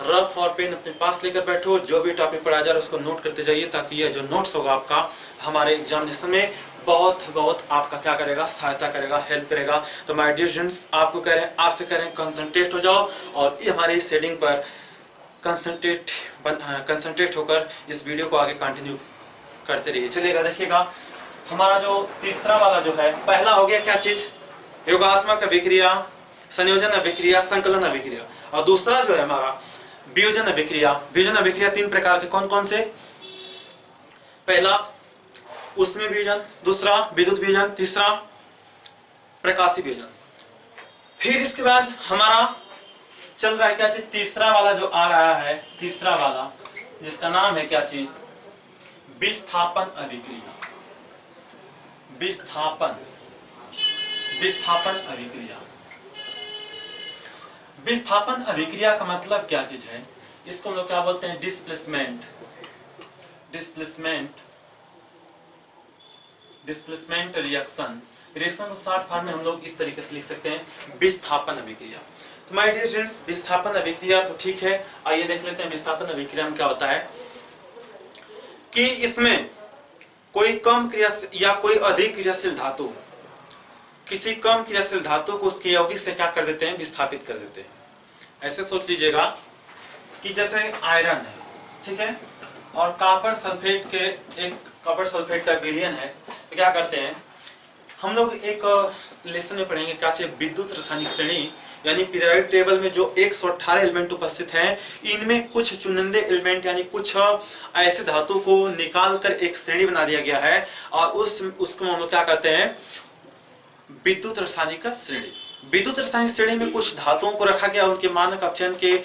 रफ और पेन अपने पास लेकर बैठो, जो भी टॉपिक पढ़ा जा रहा है उसको नोट करते जाइए, ताकि यह जो नोट्स होगा आपका हमारे एग्जामिनेशन में बहुत आपका क्या करेगा, सहायता करेगा, हेल्प करेगा। तो माय डियर स्टूडेंट्स, आपसे कह रहे हैं कंसंट्रेट हो जाओ और हमारे इस हेडिंग पर कंसंट्रेट होकर इस वीडियो को आगे कंटिन्यू करते रहिए। चलिएगा, देखिएगा हमारा जो तीसरा वाला जो है, पहला हो गया क्या चीज, योगात्मक अभिक्रिया, संयोजन अभिक्रिया, संकलन अभिक्रिया। और दूसरा जो है हमारा वियोजन अभिक्रिया। वियोजन अभिक्रिया 3 प्रकार के कौन कौन से, पहला उष्मीय वियोजन, दूसरा विद्युत वियोजन, तीसरा प्रकाशीय वियोजन। फिर इसके बाद हमारा चल रहा है क्या चीज, तीसरा वाला जो आ रहा है, तीसरा वाला जिसका नाम है क्या चीज, विस्थापन अभिक्रिया। विस्थापन अभिक्रिया। विस्थापन अभिक्रिया का मतलब क्या चीज है, इसको हम लोग क्या बोलते हैं, डिस्प्लेसमेंट रिएक्शन। रिएक्शन को शॉर्ट फॉर्म में हम लोग इस तरीके से लिख सकते हैं, विस्थापन अभिक्रिया। तो माय डियर स्टूडेंट्स, विस्थापन अभिक्रिया तो ठीक है। आइए देख लेते हैं विस्थापन अभिक्रिया में क्या होता है, कि इसमें कोई कम क्रियाशील या कोई अधिक क्रियाशील धातु, किसी कम क्रियाशील धातु को उसके यौगिक से क्या कर देते हैं, विस्थापित कर देते हैं। ऐसे सोच लीजिएगा कि जैसे आयरन है, ठीक है, और कॉपर सल्फेट का विलयन है, तो क्या करते हैं हम लोग, एक लेसन में पढ़ेंगे क्या चाहिए, विद्युत रासायनिक श्रेणी, यानी पीरियोडिक टेबल में जो 118 एलिमेंट उपस्थित हैं, इनमें कुछ चुनिंदे एलिमेंट यानी कुछ ऐसे धातु को निकाल कर एक श्रेणी बना दिया गया है, और उसको हम लोग क्या कहते हैं, विद्युत रासायनिक श्रेणी। विद्युत रासायनिक श्रेणी में कुछ धातुओं को रखा गया, उनके मानक अपचयन के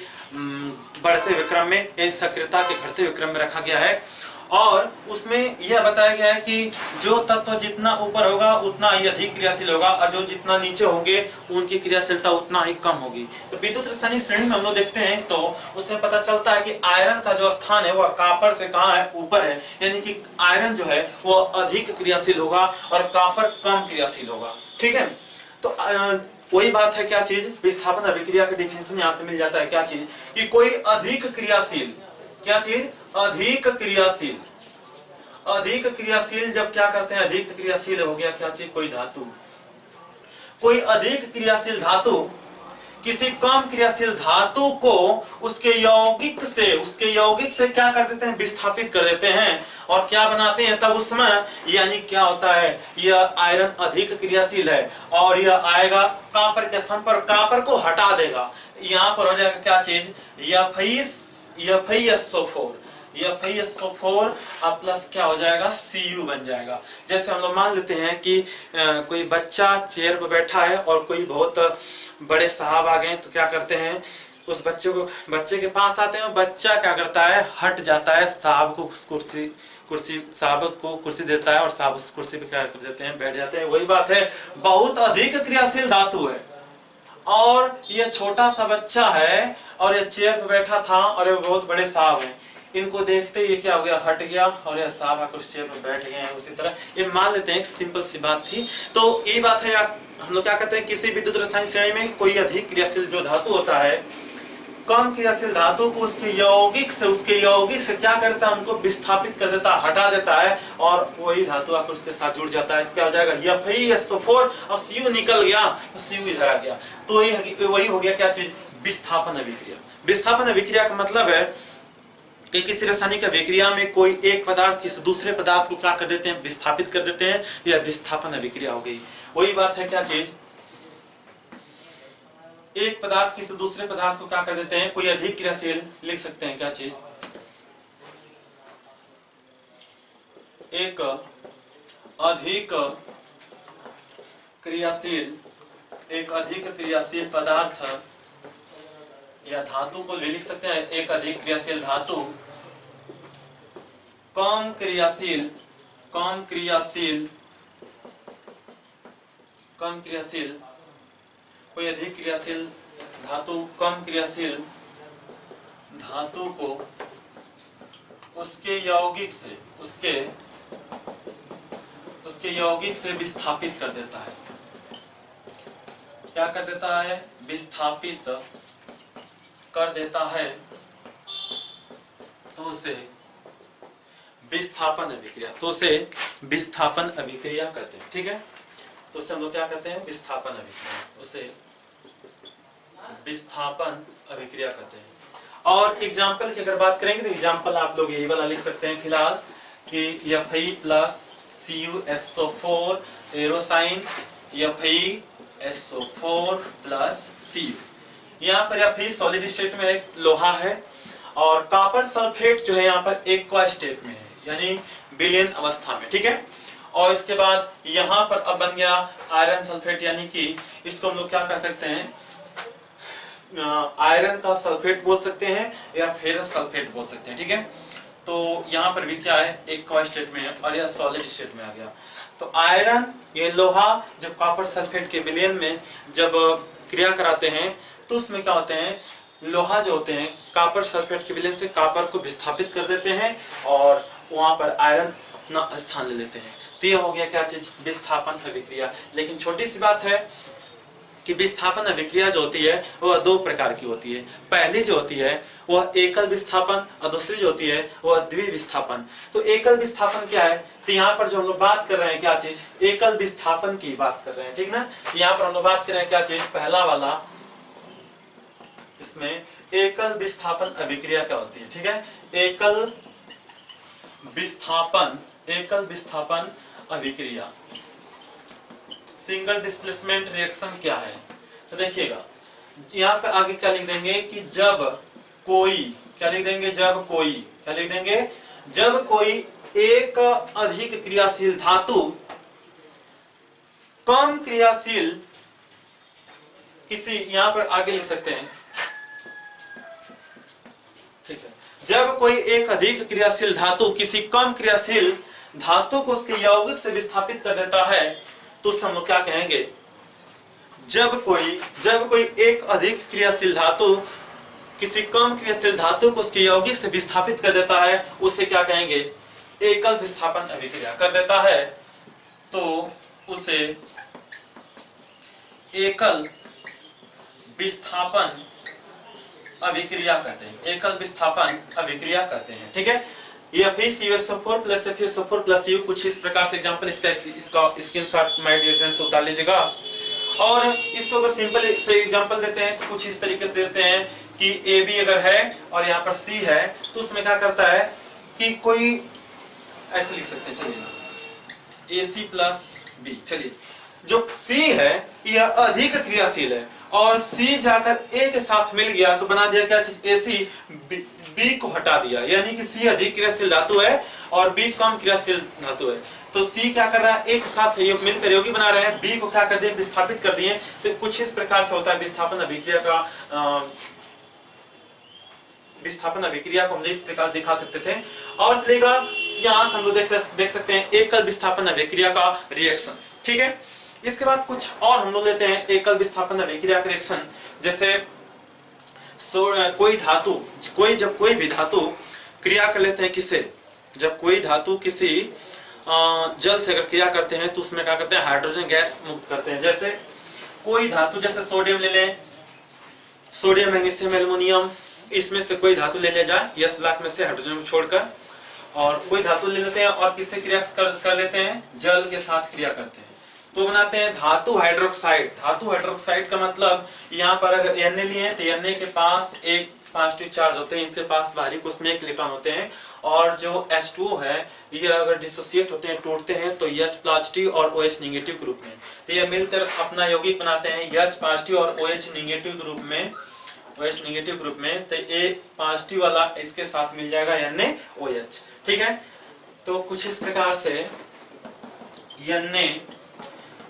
बढ़ते हुए क्रम में, यानी सक्रियता के घटते हुए क्रम में रखा गया है। और उसमें यह बताया गया है कि जो तत्व जितना ऊपर होगा उतना ही अधिक क्रियाशील होगा, और जो जितना नीचे होंगे उनकी क्रियाशीलता उतना ही कम होगी। तो विद्युत रासायनिक श्रेणी में हम लोग देखते हैं तो उसमें पता चलता है कि आयरन का जो स्थान है वह कॉपर से कहाँ है, ऊपर है, यानी कि आयरन जो है वह अधिक क्रियाशील होगा और कॉपर कम क्रियाशील होगा, ठीक है। तो वही बात है क्या चीज, विस्थापन अभिक्रिया का डिफिनेशन यहाँ से मिल जाता है क्या चीज, कि कोई अधिक क्रियाशील, क्या चीज, अधिक क्रियाशील जब क्या करते हैं, अधिक क्रियाशील हो गया क्या चीज, कोई धातु, कोई अधिक क्रियाशील धातु किसी कम क्रियाशील धातु को उसके यौगिक से क्या कर देते हैं, विस्थापित कर देते हैं और क्या बनाते हैं तब उसमें, यानी क्या होता है, यह आयरन अधिक क्रियाशील है और यह आएगा कॉपर के स्थान पर, कॉपर को हटा देगा, यहाँ पर हो जाएगा क्या चीज, FeSO4 प्लस क्या हो जाएगा, Cu बन जाएगा। जैसे हम लोग मान लेते हैं कि कोई बच्चा चेयर पर बैठा है और कोई बहुत बड़े साहब आ गए, तो क्या करते हैं, उस बच्चे के पास आते हैं, बच्चा क्या करता है, हट जाता है, साहब को कुर्सी देता है और साहब उस कुर्सी पे क्या कर देते हैं, बैठ जाते हैं। वही बात है, बहुत अधिक क्रियाशील धातु है और ये छोटा सा बच्चा है और ये चेयर पे बैठा था और ये बहुत बड़े साहब हैं, इनको देखते ये क्या हो गया, हट गया और ये साहब आकर चेयर पे बैठ गए हैं। उसी तरह ये मान लेते हैं, एक सिंपल सी बात थी। तो ये बात है, हम लोग क्या कहते हैं, किसी विद्युत रसायन श्रेणी में कोई अधिक क्रियाशील जो धातु होता है, कम क्रियाशील धातु को उसके यौगिक से क्या करता है, उनको विस्थापित कर देता है, हटा देता है और वही धातु आकर उसके साथ जुड़ जाता है। तो क्या हो जाएगा, FeSO4 और Cu निकल गया, Cu इधर आ गया, तो ये वही हो गया क्या चीज, विस्थापन अभिक्रिया। विस्थापन अभिक्रिया का मतलब है कि किसी रासायनिक अभिक्रिया में कोई एक पदार्थ किसी दूसरे पदार्थ को क्या कर देते हैं, विस्थापित कर देते हैं, यह विस्थापन अभिक्रिया हो गई। वही बात है क्या चीज, एक पदार्थ किसी दूसरे पदार्थ को क्या कर देते हैं, कोई अधिक क्रियाशील, लिख सकते हैं क्या चीज, एक अधिक क्रियाशील पदार्थ या धातु को लिख सकते हैं, एक अधिक क्रियाशील धातु कम क्रियाशील कोई अधिक क्रियाशील धातु कम क्रियाशील धातु को उसके यौगिक से विस्थापित कर देता है। क्या कर देता है, विस्थापित कर देता है, तो उसे विस्थापन अभिक्रिया कहते हैं। ठीक है, तो उससे हम लोग क्या कहते हैं, विस्थापन अभिक्रिया, उसे विस्थापन अभिक्रिया कहते हैं। और एग्जाम्पल की अगर बात करेंगे तो एग्जाम्पल आप लोग यही वाला लिख सकते हैं फिलहाल कि Fe plus CuSO4 एरोसाइन FeSO4 plus Cu। यहाँ पर Fe सॉलिड स्टेट में एक लोहा है और कॉपर सल्फेट जो है यहाँ पर एक्वा स्टेट में है, यानी विलयन अवस्था में। ठीक है, और इसके बाद यहाँ पर अब बन गया आयरन सल्फेट, यानी कि इसको हम लोग क्या कह सकते हैं, आयरन का सल्फेट बोल सकते हैं या फेरस सल्फेट बोल सकते हैं। ठीक है, तो यहाँ पर भी क्या है, एक्वा स्टेट में है और यह सॉलिड स्टेट में आ गया। तो आयरन, ये लोहा जब कॉपर सल्फेट के विलयन में जब क्रिया कराते हैं तो उसमें क्या होते हैं, लोहा जो होते हैं कॉपर सल्फेट के विलयन से कॉपर को विस्थापित कर देते हैं और वहां पर आयरन अपना स्थान ले लेते हैं। तो ये हो गया क्या चीज, विस्थापन अभिक्रिया। लेकिन छोटी सी बात है कि विस्थापन अभिक्रिया जो होती है वह दो प्रकार की होती है। पहली जो होती है वह एकल विस्थापन और दूसरी जो होती है वह द्विविस्थापन। तो एकल विस्थापन क्या है, तो यहाँ पर जो हम लोग बात कर रहे हैं क्या चीज, एकल विस्थापन की बात कर रहे हैं। ठीक ना, यहाँ पर हम लोग बात कर रहे हैं क्या चीज, पहला वाला, इसमें एकल विस्थापन अभिक्रिया क्या होती है। ठीक है, एकल विस्थापन अभिक्रिया, सिंगल डिस्प्लेसमेंट रिएक्शन क्या है। तो देखिएगा यहाँ पे आगे क्या लिख देंगे कि जब कोई एक अधिक क्रियाशील धातु कम क्रियाशील किसी, यहाँ पर आगे लिख सकते हैं, ठीक है, जब कोई एक अधिक क्रियाशील धातु किसी कम क्रियाशील धातु को उसके यौगिक से विस्थापित कर देता है तो हम लोग क्या कहेंगे, जब कोई एक अधिक क्रियाशील धातु किसी कम क्रियाशील धातु को उसके यौगिक से विस्थापित कर देता है, उसे क्या कहेंगे, एकल विस्थापन अभिक्रिया कर देता है, तो उसे एकल विस्थापन अभिक्रिया कहते हैं, एकल विस्थापन अभिक्रिया कहते हैं। ठीक है, ये FeCuSO4 plus FeSO4 plus U, कुछ इस प्रकार से एग्जांपल, इसका स्क्रीनशॉट माय डियर फ्रेंड्स उतार लीजिएगा। और इसके ऊपर सिंपल से एग्जांपल देते हैं तो कुछ इस तरीके से देते हैं कि ए बी अगर है और यहाँ पर सी है तो उसमें क्या करता है कि कोई ऐसे लिख सकते हैं, चलिए ए सी प्लस बी। चलिए जो सी है यह अधिक क्रियाशील है और सी जाकर ए के साथ मिल गया तो बना दिया क्या चीज, ए सी बी को हटा दिया, यानी कि सी अधिक क्रियाशील धातु है और बी कम क्रियाशील धातु है। तो सी क्या कर रहा है, एक साथ ये मिलकर यौगिक बना रहे हैं, बी को क्या कर दिए, विस्थापित कर दिए। तो कुछ इस प्रकार से होता है विस्थापन अभिक्रिया का विस्थापन अभिक्रिया को हम इस प्रकार दिखा सकते थे। और चलेगा यहाँ हम लोग देख सकते हैं एकल विस्थापन अभिक्रिया का रिएक्शन। ठीक है, इसके बाद कुछ और हम लोग लेते हैं एकल विस्थापन अभिक्रिया का रिएक्शन। जैसे जब कोई भी धातु क्रिया कर लेते हैं किसे, जब कोई धातु किसी जल से अगर क्रिया करते हैं तो उसमें क्या करते हैं, हाइड्रोजन गैस मुक्त करते हैं। जैसे कोई धातु, जैसे सोडियम ले लें, सोडियम, मैग्नीशियम, एल्युमिनियम, इसमें से कोई धातु ले लिया जाए यस ब्लॉक में से हाइड्रोजन को छोड़कर, और कोई धातु ले लेते हैं और किससे क्रिया कर लेते हैं, जल के साथ क्रिया करते हैं तो बनाते हैं धातु हाइड्रोक्साइड। धातु हाइड्रोक्साइड का मतलब यहाँ पर अगर Na लिए हैं तो Na के पास एक पॉजिटिव चार्ज होते हैं, इनसे पास बाहरी कुछ में एक इलेक्ट्रॉन होते हैं, और जो H2O है ये अगर डिसोसिएट होते हैं, टूटते हैं तो H पॉजिटिव और OH नेगेटिव ग्रुप में, तो ये मिलकर अपना यौगिक बनाते हैं H पॉजिटिव और OH नेगेटिव ग्रुप में, OH नेगेटिव ग्रुप में। तो A पॉजिटिव वाला इसके साथ मिल जाएगा NaOH। ठीक है, तो कुछ इस प्रकार से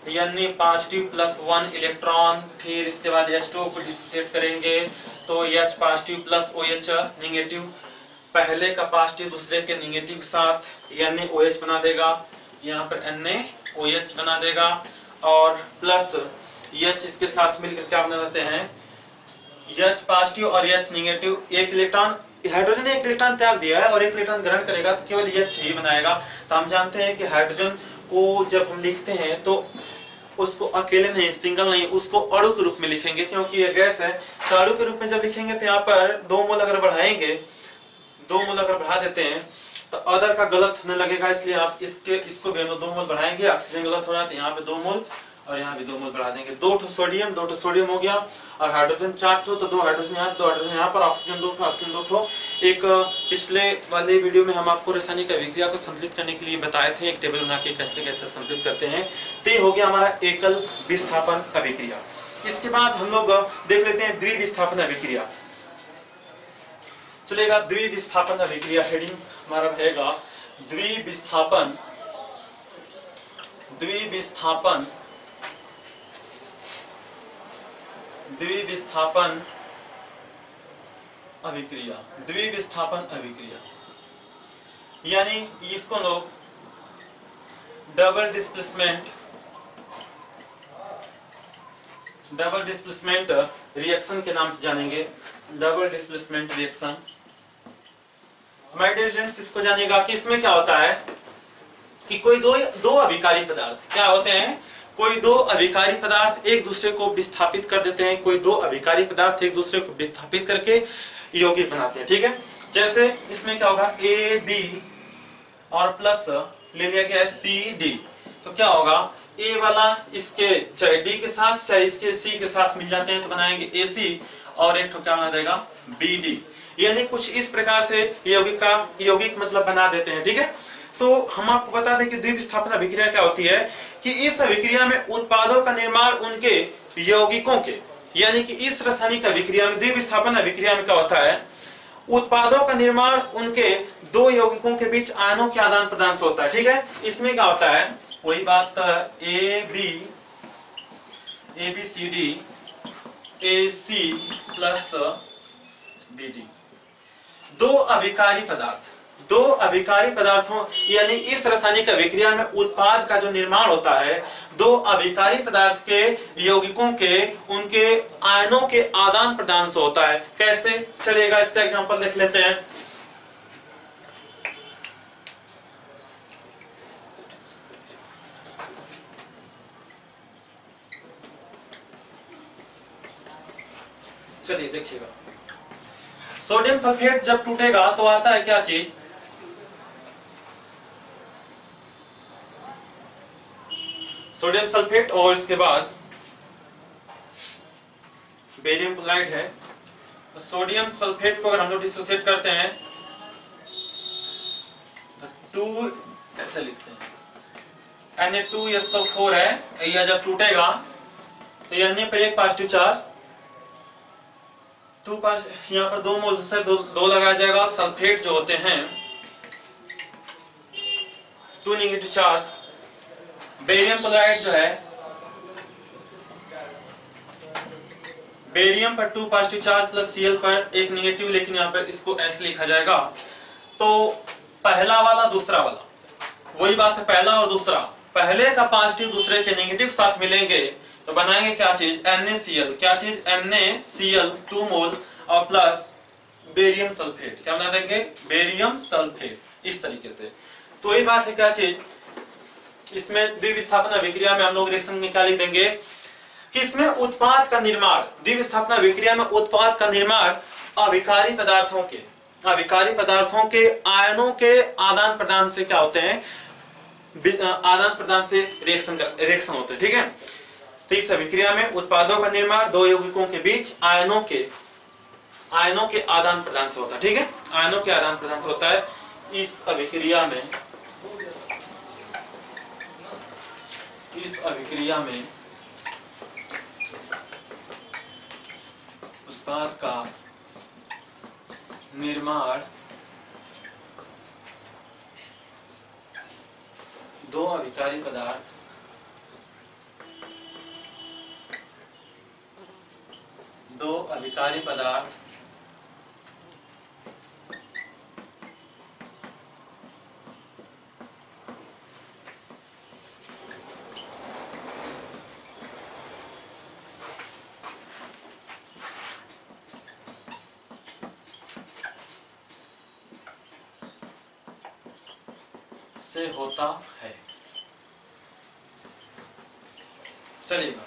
Na पॉजिटिव प्लस 1 इलेक्ट्रॉन, फिर इसके बाद H2O को डिसोसिएट करेंगे तो H positive plus OH negative, पहले का पॉजिटिव दूसरे के नेगेटिव के साथ NaOH बना देगा, यहाँ पर NaOH बना देगा, और प्लस H इसके साथ मिलकर क्या बना देते हैं, H पॉजिटिव और H नेगेटिव। एक इलेक्ट्रॉन, हाइड्रोजन ने एक इलेक्ट्रॉन त्याग दिया है और एक इलेक्ट्रॉन ग्रहण करेगा तो केवल H ही बनाएगा। तो हम जानते हैं कि हाइड्रोजन को जब हम लिखते हैं तो उसको अकेले नहीं, सिंगल नहीं, उसको अणु के रूप में लिखेंगे क्योंकि ये गैस है। तो अणु के रूप में जब लिखेंगे तो यहाँ पर 2 मोल अगर बढ़ाएंगे, 2 मोल अगर बढ़ा देते हैं तो अदर का गलत होने लगेगा, इसलिए आप इसको भी 2 मोल बढ़ाएंगे, ऑक्सीजन गलत हो रहा है तो यहाँ पे 2 मोल और यहाँ भी 2 मोल बढ़ा देंगे। 2 सोडियम हो गया, और हाइड्रोजन 4 तो 2 हाइड्रोजन यहाँ, 2 हाइड्रोजन यहाँ पर, ऑक्सीजन 2 ऑक्सीजन 2। एक पिछले वाले वीडियो में हम आपको रासायनिक अभिक्रिया को संतुलित करने के लिए बताए थे, एक टेबल बना के कैसे कैसे संतुलित करते हैं। तो ये हो गया हमारा एकल विस्थापन अभिक्रिया। इसके बाद हम लोग देख लेते हैं द्विविस्थापन अभिक्रिया। चलेगा द्विविस्थापन अभिक्रिया, हेडिंग हमारा रहेगा द्विविस्थापन अभिक्रिया। द्विविस्थापन अभिक्रिया यानी इसको लोग डबल डिस्प्लेसमेंट रिएक्शन के नाम से जानेंगे। Double displacement reaction, my dear students, इसको जानिएगा कि इसमें क्या होता है कि कोई दो अभिकारी पदार्थ क्या होते हैं, कोई 2 अभिकारी पदार्थ एक दूसरे को विस्थापित कर देते हैं, कोई 2 अभिकारी पदार्थ एक दूसरे को विस्थापित करके यौगिक बनाते हैं। ठीक है, जैसे इसमें क्या होगा, AB और प्लस ले लिया गया है CD, तो क्या होगा, A वाला इसके चाहे D के साथ चाहे इसके C के साथ मिल जाते हैं तो बनाएंगे AC, और एक तो क्या बना देगा BD, यानी कुछ इस प्रकार से यौगिक मतलब बना देते हैं। ठीक है, तो हम आपको बता दें कि द्विविस्थापन अभिक्रिया क्या होती है कि इस अभिक्रिया में उत्पादों का निर्माण उनके यौगिकों के, यानी कि इस रासायनिक अभिक्रिया में, द्विविस्थापन अभिक्रिया में क्या होता है, उत्पादों का निर्माण उनके 2 यौगिकों के बीच आयनों के आदान प्रदान से होता है। ठीक है, इसमें क्या होता है, वही बात ABCD AC प्लस BD, 2 अभिकारी पदार्थों, यानी इस रासायनिक अभिक्रिया में उत्पाद का जो निर्माण होता है 2 अभिकारी पदार्थ के यौगिकों के उनके आयनों के आदान प्रदान से होता है। कैसे चलेगा, इसका एग्जांपल देख लेते हैं। चलिए देखिएगा, सोडियम सल्फेट जब टूटेगा तो आता है क्या चीज, सोडियम सल्फेट, और इसके बाद बेरियम क्लोराइड है। तो सोडियम सल्फेट को अगर हम लोग डिसोसिएट करते हैं तो 2 ऐसे लिखते हैं, Na2SO4 है, यह जब टूटेगा तो Na पे एक पॉजिटिव चार्ज, 2 यहाँ पर 2 मोल से 2 लगाया जाएगा। सल्फेट जो होते हैं 2 नेगेटिव चार्ज। बेरियम क्लोराइड जो है, बेरियम पर 2 पॉजिटिव चार्ज प्लस Cl पर एक नेगेटिव, लेकिन यहाँ पर इसको ऐसे लिखा जाएगा। तो पहला वाला दूसरा वाला वही बात है, पहला और दूसरा, पहले का पॉजिटिव दूसरे के नेगेटिव साथ मिलेंगे तो बनाएंगे क्या चीज, NaCl। क्या चीज, NaCl 2 मोल और प्लस बेरियम सल्फेट, क्या बना देंगे, बेरियम सल्फेट, इस तरीके से। तो यही बात है क्या चीज, इसमें द्विविस्थापन अभिक्रिया में हम लोग रिएक्शन में क्या लिख देंगे कि इसमें उत्पाद का निर्माण, द्विविस्थापन अभिक्रिया में उत्पाद का निर्माण अभिकारी पदार्थों के आयनों के आदान प्रदान से क्या होते हैं, आदान प्रदान से रिएक्शन होते हैं, ठीक है। तो इस अभिक्रिया में उत्पादों का निर्माण दो यौगिकों के बीच आयनों के आदान प्रदान से होता है, ठीक है, आयनों के आदान प्रदान से होता है। इस अभिक्रिया में उत्पाद का निर्माण दो अभिकारी पदार्थ से होता है। चलिएगा,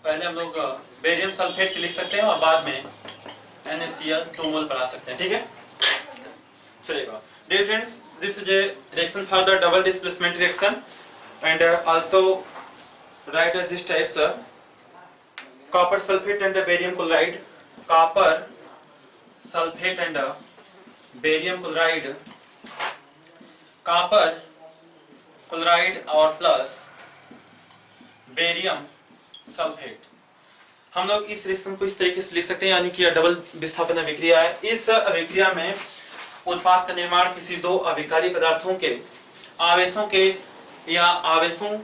पहले हम लोग बेरियम सल्फेट लिख सकते हैं और बाद में NaCl 2 मोल बना सकते हैं, ठीक है। चलिएगा, dear friends, this is a reaction for the double displacement reaction, and also write as this types: copper sulfate and barium chloride, copper sulfate and barium chloride, copper chloride और प्लस बेरियम सल्फेट। हम लोग इस reaction को इस तरीके से लिख सकते हैं, यानी कि डबल विस्थापन अभिक्रिया है। इस अभिक्रिया में उत्पाद का निर्माण किसी दो अभिकारी पदार्थों के आवेशों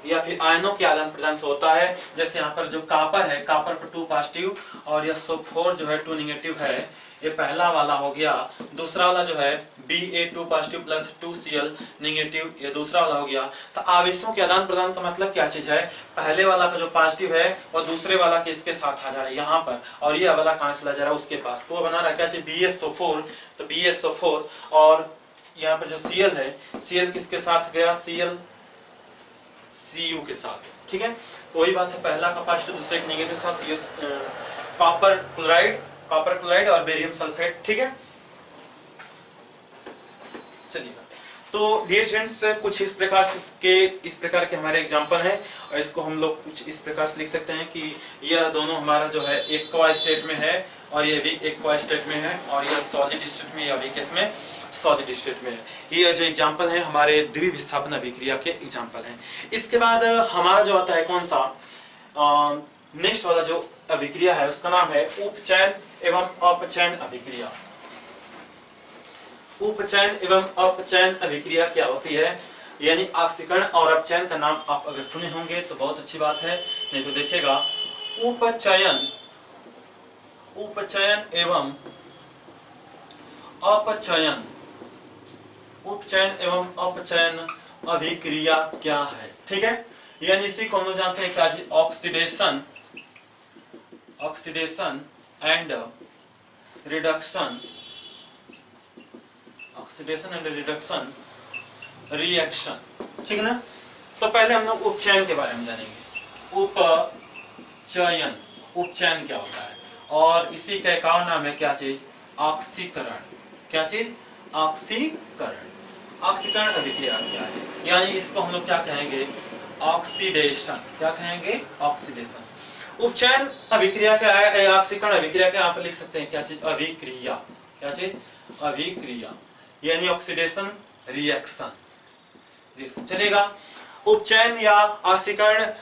या फिर आयनों के आदान प्रदान से होता है। जैसे यहाँ पर जो कॉपर है, कॉपर पर 2 पॉजिटिव और यह SO4 जो है 2 नेगेटिव है, ये पहला वाला हो गया। दूसरा वाला जो है Ba2 positive plus 2Cl negative, ये दूसरा वाला हो गया। तो आवेशों के आदान प्रदान का मतलब क्या चीज है, पहले वाला का जो पॉजिटिव है और दूसरे वाला के इसके साथ आ जा रहा है यहाँ पर, और ये वाला कहाँ चला जा रहा है उसके पास। तो वो बना रहा है क्या चीज, BaSO4। तो BaSO4 और यहाँ पर जो Cl है, Cl किसके साथ गया, Cl Cu के साथ, ठीक है। तो वही बात है, पहला का पॉजिटिव दूसरे के नेगेटिव साथ कॉपर क्लोराइड और बेरियम सल्फेट, ठीक है। चलिए, तो डियर फ्रेंड्स, कुछ इस प्रकार के हमारे एग्जांपल हैं, और इसको हम लोग कुछ इस प्रकार से लिख सकते हैं कि यह दोनों हमारा जो है एक्वा स्टेट में है और ये भी एक्वा स्टेट में है, और यह सॉलिड स्टेट में, या भी केस में सॉलिड स्टेट में है। ये जो एग्जांपल है हमारे द्विविस्थापन अभिक्रिया के एग्जांपल हैं। इसके बाद हमारा जो आता है कौन सा, नेक्स्ट वाला जो अभिक्रिया है उसका नाम है उपचयन एवं अपचयन अभिक्रिया। उपचयन एवं अपचयन अभिक्रिया क्या होती है, यानी ऑक्सीकरण और अपचयन का नाम आप अगर सुने होंगे तो बहुत अच्छी बात है, नहीं तो देखिएगा उपचयन एवं अपचयन अभिक्रिया क्या है, ठीक है। यानी इसी को हम लोग जानते हैं क्या जी, ऑक्सीडेशन एंड रिडक्शन रिएक्शन, ठीक है ना। तो पहले हम लोग उपचयन के बारे में जानेंगे। उपचयन क्या होता है, और इसी का एक और नाम है क्या चीज, ऑक्सीकरण। क्या चीज, ऑक्सीकरण। ऑक्सीकरण अभिक्रिया क्या है, यानी इसको हम लोग क्या कहेंगे, ऑक्सीडेशन। क्या कहेंगे, ऑक्सीडेशन। उपचयन अभिक्रिया क्या है, ऑक्सीकरण अभिक्रिया क्या, यहाँ पर लिख सकते हैं क्या चीज, अभिक्रिया। क्या चीज, अभिक्रिया, यानी ऑक्सीडेशन रिएक्शन, चलेगा। उपचयन या ऑक्सीकरण,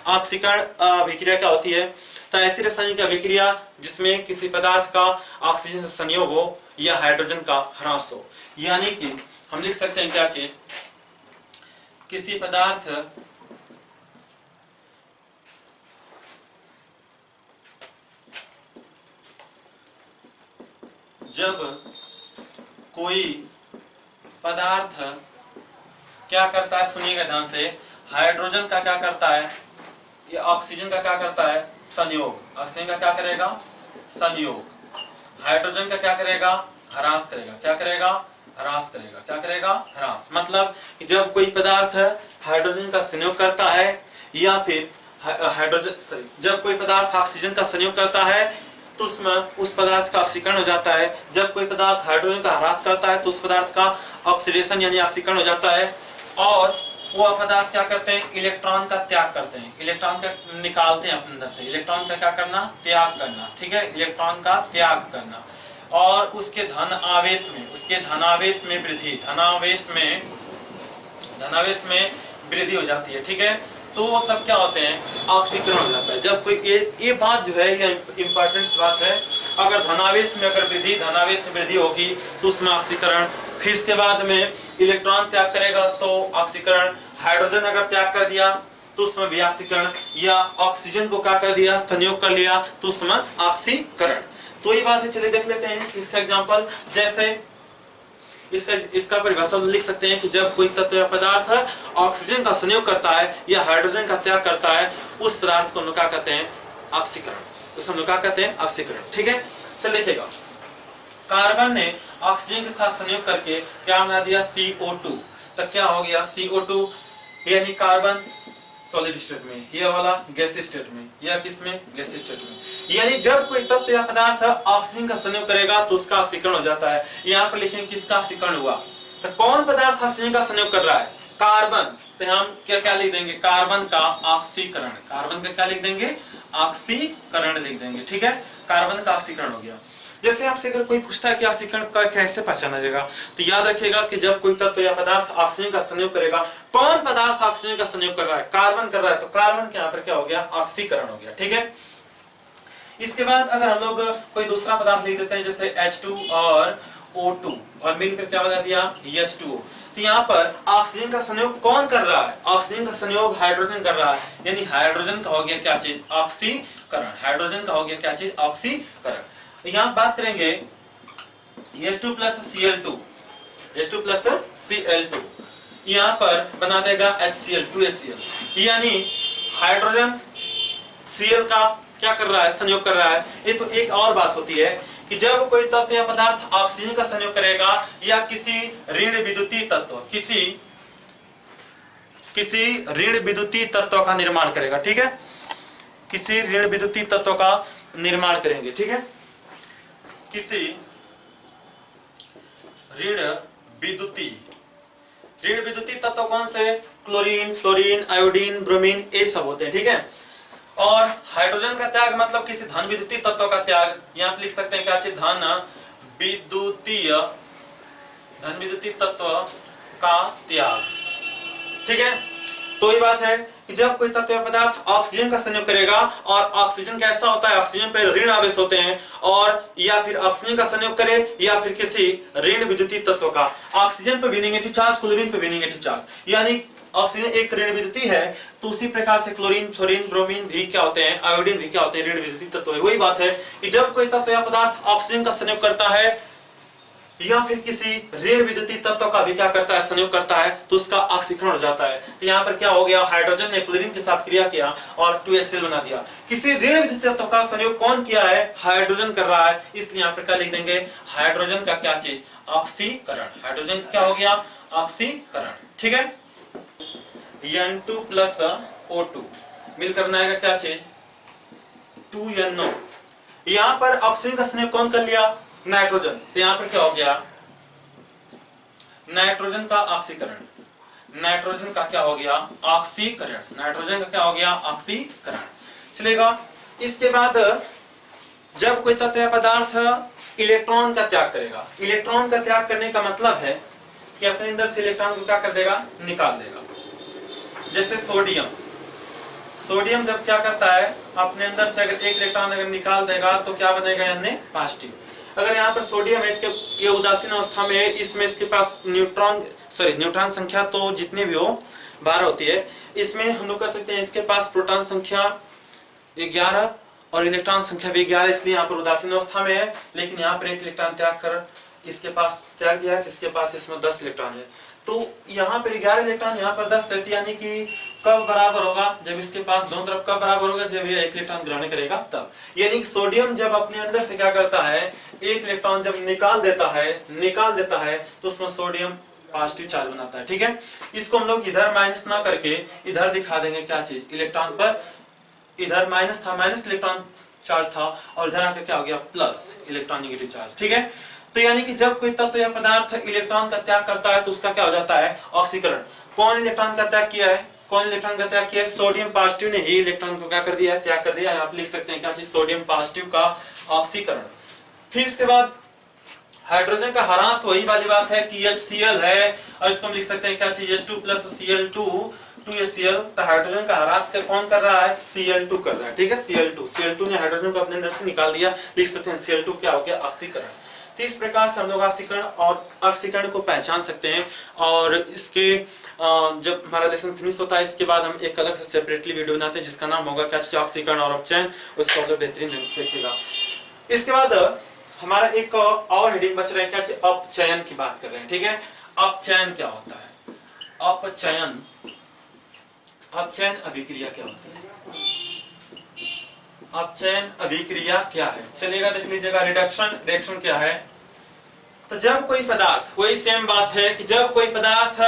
ऑक्सीकरण अभिक्रिया क्या होती है, तो ऐसी रासायनिक अभिक्रिया जिसमें किसी पदार्थ का ऑक्सीजन से संयोग हो या हाइड्रोजन का ह्रास हो। यानी कि हम लिख सकते हैं क्या चीज, किसी पदार्थ जब कोई पदार्थ क्या करता है, सुनिएगा ध्यान से, हाइड्रोजन का क्या करता है, ये ऑक्सीजन का क्या करता है, संयोग। ऑक्सीजन का क्या करेगा, संयोग। हाइड्रोजन का क्या करेगा, ह्रास करेगा। क्या करेगा, ह्रास करेगा। क्या करेगा, ह्रास। मतलब कि जब कोई पदार्थ हाइड्रोजन का संयोग करता है या फिर जब कोई पदार्थ ऑक्सीजन का संयोग करता है तो उसमें उस पदार्थ का ऑक्सीकरण हो जाता है। जब कोई पदार्थ हाइड्रोजन का ह्रास करता है तो उस पदार्थ का ऑक्सीडेशन यानी ऑक्सीकरण हो जाता है। और वह पदार्थ क्या करते हैं, इलेक्ट्रॉन का त्याग करते हैं। इलेक्ट्रॉन का निकालते हैं अपने अंदर से। इलेक्ट्रॉन का क्या करना, त्याग करना। ठीक है, इलेक्ट्रॉन का त्याग करना। और उसके धन आवेश में, उसके धनावेश में वृद्धि, धनावेश में वृद्धि हो जाती है। ठीक है, तो वो सब क्या होते हैं, ऑक्सीकरण हो जाता है। जब कोई ये बात जो है, ये इंपॉर्टेंट बात है, अगर धनावेश में धनावेश में वृद्धि होगी तो उसमें ऑक्सीकरण। फिर इसके बाद में इलेक्ट्रॉन त्याग करेगा तो ऑक्सीकरण। हाइड्रोजन अगर त्याग कर दिया तो उसमें भी ऑक्सीकरण, या ऑक्सीजन को क्या कर दिया, संयोग कर लिया तो उसमें ऑक्सीकरण। तो ये बात है, चलिए देख लेते हैं इसका एग्जांपल। जैसे इसका परिभाषा लिख सकते हैं कि जब कोई तत्व या पदार्थ ऑक्सीजन का संयोग करता है या हाइड्रोजन का त्याग करता है, उस पदार्थ को हम लोग क्या कहते हैं, ऑक्सीकरण। उसको हम लोग क्या कहते हैं, ऑक्सीकरण। ठीक है, चल देखिएगा। कार्बन ने ऑक्सीजन के साथ संयोग करके क्या बना दिया, CO2। तो क्या हो गया, CO2 यानी कार्बन सॉलिड स्टेट में, ये वाला गैस स्टेट में, या किस में, गैस स्टेट में। यानी जब कोई तत्व या पदार्थ ऑक्सीजन का संयोग करेगा तो उसका ऑक्सीकरण हो जाता है। यहाँ पर लिखेंगे किसका ऑक्सीकरण हुआ, तो कौन पदार्थ ऑक्सीजन का संयोग कर रहा है, कार्बन। तो हम क्या क्या लिख देंगे, कार्बन का ऑक्सीकरण। कार्बन का क्या लिख देंगे, ऑक्सीकरण लिख देंगे। ठीक है, कार्बन का ऑक्सीकरण हो गया। जैसे आपसे अगर कोई पूछता है कि ऑक्सीकरण का कैसे पहचाना जाएगा, तो याद रखिएगा कि जब कोई तत्व या पदार्थ ऑक्सीजन का संयोग करेगा, कौन पदार्थ ऑक्सीजन का संयोग कर रहा है, कार्बन कर रहा है, तो कार्बन के यहाँ पर क्या हो गया, ऑक्सीकरण हो गया। ठीक है, इसके बाद अगर हम लोग कोई दूसरा पदार्थ लिख देते हैं जैसे H2 और O2 और मिलकर क्या बना दिया, H2O। तो यहाँ पर ऑक्सीजन का संयोग कौन कर रहा है, ऑक्सीजन का संयोग हाइड्रोजन कर रहा है, यानी हाइड्रोजन का हो गया क्या चीज, ऑक्सीकरण। हाइड्रोजन का हो गया क्या चीज, ऑक्सीकरण। तो यहाँ बात करेंगे H2 plus Cl2, H2 plus Cl2, यहाँ पर बना देगा HCl, 2HCl। यानी हाइड्रोजन Cl का क्या कर रहा है, संयोग कर रहा है। ये तो एक और बात होती है कि जब कोई तत्व या पदार्थ ऑक्सीजन का संयोग करेगा या किसी ऋण विद्युतीय तत्व, किसी ऋण विद्युतीय तत्व का निर्माण करेगा। ठीक है, किसी ऋण विद्युतीय तत्व का निर्माण करेंगे। ठीक है, किसी ऋण विद्युतीय तत्व कौन से, क्लोरीन, फ्लोरीन, आयोडीन, ब्रोमीन, ये सब होते हैं। ठीक है, और हाइड्रोजन का त्याग मतलब किसी धन विद्युतीय तत्व का त्याग। यहाँ पे लिख सकते हैं क्या चीज, धन विद्युतीय तत्व का त्याग। ठीक है, तो ये बात है कि जब कोई तत्व या पदार्थ ऑक्सीजन का संयोग करेगा, और ऑक्सीजन कैसा होता है, ऑक्सीजन पे ऋण आवेश होते हैं, और या फिर ऑक्सीजन का संयोग करे या फिर किसी ऋण विद्युतीय तत्व का। ऑक्सीजन पे भी नेगेटिव चार्ज, क्लोरीन पे भी नेगेटिव चार्ज, यानी ऑक्सीजन एक ऋण विद्युतीय है, तो उसी प्रकार से क्लोरीन, फ्लोरीन, ब्रोमीन भी क्या होते हैं, आयोडीन भी क्या होते हैं, ऋण विद्युतीय तत्व है। वही बात है कि जब कोई तत्व या पदार्थ ऑक्सीजन का संयोग करता है या फिर किसी ऋण विद्युतीय तत्व का भी क्या करता है, संयोग करता है, तो उसका ऑक्सीकरण हो जाता है। तो यहाँ पर क्या हो गया, हाइड्रोजन ने क्लोरीन के साथ क्रिया किया और 2HCl बना दिया। किसी ऋण विद्युतीय तत्व का संयोग कौन किया है, हाइड्रोजन कर रहा है, इसलिए यहाँ पर क्या लिख देंगे, हाइड्रोजन का क्या चीज, ऑक्सीकरण। हाइड्रोजन क्या हो गया, ऑक्सीकरण। ठीक है, N2 प्लस O2 मिलकर बनाएगा क्या चीज, 2NO। यहाँ पर ऑक्सीजन का संयोग कौन कर लिया, नाइट्रोजन, तो यहाँ पर क्या हो गया, नाइट्रोजन का ऑक्सीकरण, नाइट्रोजन का क्या हो गया, ऑक्सीकरण, नाइट्रोजन का क्या हो गया, ऑक्सीकरण। चलेगा। इसके बाद जब कोई तत्व या पदार्थ इलेक्ट्रॉन का त्याग करेगा, इलेक्ट्रॉन का त्याग करने का मतलब है कि अपने अंदर से इलेक्ट्रॉन को क्या कर देगा, निकाल देगा। जैसे सोडियम, सोडियम जब क्या करता है, अपने अंदर से अगर एक इलेक्ट्रॉन अगर निकाल देगा तो क्या बनेगा, यानी पॉजिटिव। अगर यहाँ पर सोडियम है, इसके ये उदासीन अवस्था में है, इसमें इसके पास न्यूट्रॉन संख्या तो जितनी भी हो 12 होती है, इसमें हम लोग कह सकते हैं इसके पास प्रोटॉन संख्या 11 और इलेक्ट्रॉन संख्या भी 11, इसलिए यहाँ पर उदासीन अवस्था में है। लेकिन यहाँ पर एक इलेक्ट्रॉन त्याग कर इसके पास त्याग दिया है, इसके पास इसमें 10 इलेक्ट्रॉन है, तो यहाँ पर 11 इलेक्ट्रॉन, यहाँ पर 10 रहती है, यानी कि कब बराबर होगा, जब इसके पास दोनों तरफ कब बराबर होगा, जब ये एक इलेक्ट्रॉन ग्रहण करेगा तब। यानी कि सोडियम जब अपने अंदर से क्या करता है, एक इलेक्ट्रॉन जब निकाल देता है तो उसमें सोडियम पॉजिटिव चार्ज बनाता है। ठीक है, इसको हम लोग इधर माइनस ना करके इधर दिखा देंगे, क्या चीज, इलेक्ट्रॉन पर इधर माइनस था, माइनस इलेक्ट्रॉन चार्ज था, और इधर आकर क्या हो गया, प्लस इलेक्ट्रॉन नेगेटिव चार्ज। ठीक है, तो यानी कि जब कोई तत्व या पदार्थ इलेक्ट्रॉन का त्याग करता है तो उसका क्या हो जाता है, ऑक्सीकरण। कौन इलेक्ट्रॉन का त्याग किया है, कौन इलेक्ट्रॉन का त्याग किया है, सोडियम पॉजिटिव ने ही इलेक्ट्रॉन को क्या कर दिया है, त्याग कर दिया है। आप लिख सकते हैं क्या चीज, सोडियम पॉजिटिव का ऑक्सीकरण। फिर इसके बाद हाइड्रोजन का ह्रास, वही वाली बात है कि HCl है, और इसको हम लिख सकते हैं क्या चीज, H2 + Cl2 2HCl। तो हाइड्रोजन का ह्रास कौन कर रहा है, Cl2 कर रहा है। ठीक है, Cl2 ने हाइड्रोजन को अपने अंदर से निकाल दिया, लिख सकते हैं Cl2 क्या हो गया, ऑक्सीकरण। तो इस प्रकार से हम लोग ऑक्सीकरण को पहचान सकते हैं। और इसके जब हमारा लेसन फिनिश होता है, इसके बाद हम एक अलग से सेपरेटली वीडियो बनाते हैं जिसका नाम होगा क्या चीज, ऑक्सीकरण और अपचयन, उसको हम लोग बेहतरीन देखिएगा। इसके बाद हमारा एक और हेडिंग बच रहा है, क्या चीज, अपचयन की बात कर रहे हैं। ठीक है, अपचयन क्या होता है, अपचयन अभिक्रिया क्या होती है, अपचयन अभिक्रिया क्या है, चलिएगा देख लीजिएगा। रिडक्शन क्या है, तो जब कोई पदार्थ, वही सेम बात है कि जब कोई पदार्थ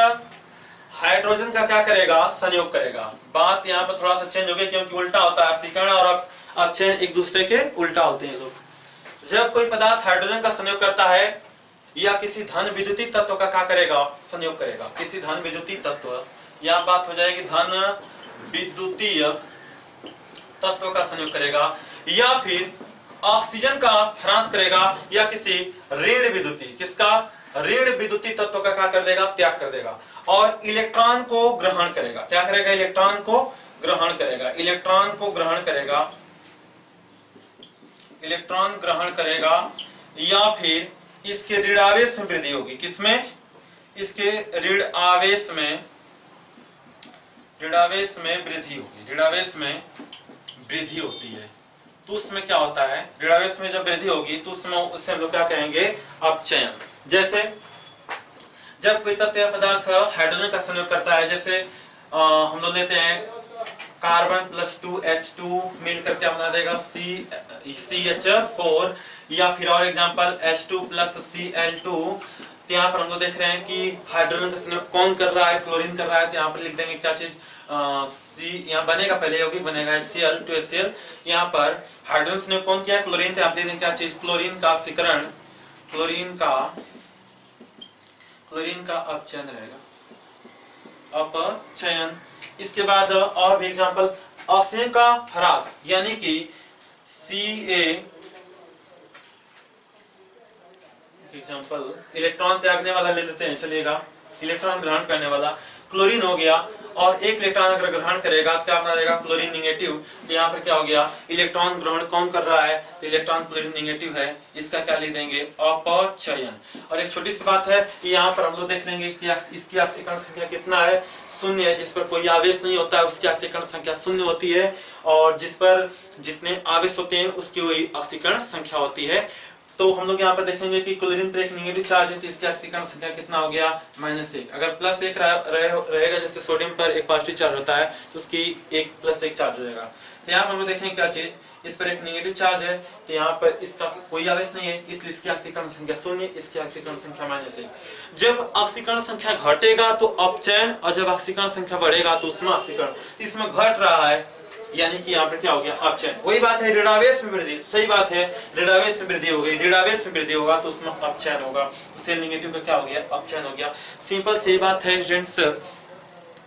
हाइड्रोजन का क्या करेगा, संयोग करेगा। बात यहाँ पर थोड़ा सा चेंज हो गई क्योंकि उल्टा होता है, ऑक्सीकरण और अपचयन एक दूसरे के उल्टा होते हैं लोग। जब कोई पदार्थ हाइड्रोजन का संयोग करता है या किसी धन विद्युतीय तत्व का क्या करेगा, संयोग करेगा, किसी धन विद्युतीय तत्व, यह बात हो जाएगी धन विद्युतीय तत्व का संयोग करेगा, या फिर ऑक्सीजन का ह्रास करेगा, या किसी ऋण विद्युतीय, किसका, ऋण विद्युतीय तत्व का क्या कर देगा, त्याग कर देगा, और इलेक्ट्रॉन को ग्रहण करेगा। क्या करेगा, इलेक्ट्रॉन को ग्रहण करेगा, इलेक्ट्रॉन को ग्रहण करेगा, इलेक्ट्रॉन ग्रहण करेगा, या फिर इसके ऋण आवेश में वृद्धि होगी। किसमें, इसके ऋण आवेश में वृद्धि होगी, ऋणावेश में वृद्धि होती है। तो उसमें क्या होता है, ऋणावेश में जब वृद्धि होगी तो उसमें उससे हम लोग क्या कहेंगे, अपचयन। जैसे जब कोई तत्व या पदार्थ हाइड्रोजन का संयोग करता है, जैसे हम लोग लेते हैं कार्बन +2 H2 मिलकर क्या बना देगा, CH4, या फिर और एग्जांपल H2 + Cl2। तो यहाँ पर हम लोग देख रहे हैं कि हाइड्रोजन का संयोग कौन कर रहा है, क्लोरीन कर रहा है। तो यहाँ पर लिख देंगे क्या चीज, C, यहाँ बनेगा पहले यौगिक बनेगा Cl 2HCl। यहाँ पर हाइड्रोजन संयोग कौन किया है, क्लोरीन। तो आप लिख देंगे क्या चीज, क्लोरीन का ऑक्सीकरण, क्लोरीन का अपचयन रहेगा, अपचयन। इसके बाद और भी एग्जांपल, ऑक्सीजन का ह्रास, यानी कि Ca, एग्जांपल इलेक्ट्रॉन त्यागने वाला ले लेते हैं, चलिएगा, इलेक्ट्रॉन ग्रहण करने वाला क्लोरीन हो गया, और एक इलेक्ट्रॉन अगर ग्रहण करेगा तो क्या बना देगा, क्लोरीन नेगेटिव। तो यहाँ पर क्या हो गया, इलेक्ट्रॉन ग्रहण कौन कर रहा है, तो इलेक्ट्रॉन क्लोरीन नेगेटिव है, इसका क्या लिख देंगे, अपचयन। और एक छोटी सी बात है कि यहाँ पर हम लोग देख लेंगे कि इसकी ऑक्सीकरण संख्या कितना है, 0 है। जिस पर कोई आवेश नहीं होता है उसकी ऑक्सीकरण संख्या 0 होती है, और जिस पर जितने आवेश होते हैं उसकी वही ऑक्सीकरण संख्या होती है। तो हम लोग यहाँ पर देखेंगे कि क्लोरीन पर एक नेगेटिव चार्ज है तो इसकी ऑक्सीकरण संख्या कितना हो गया, -1। अगर +1 रहेगा, जैसे सोडियम पर एक पॉजिटिव चार्ज होता है तो उसकी 1 + 1 चार्ज हो जाएगा। तो यहाँ पर हम लोग देखेंगे क्या चीज, इस पर एक नेगेटिव चार्ज है तो यहाँ पर इसका कोई आवेश नहीं है, इसलिए इसकी ऑक्सीकरण संख्या 0, इसकी ऑक्सीकरण संख्या -1। जब ऑक्सीकरण संख्या घटेगा तो अपचयन, और जब ऑक्सीकरण संख्या बढ़ेगा तो उसमें ऑक्सीकरण। इसमें घट रहा है यानी कि यहाँ पर क्या हो गया, अपचयन। वही बात है ऋणावेश में वृद्धि, सही बात है, ऋणावेश में वृद्धि हो गई, ऋणावेश में वृद्धि होगा तो उसमें अपचयन होगा, सेल नेगेटिव का क्या हो गया, अपचयन हो गया। सिंपल सी बात है स्टूडेंट्स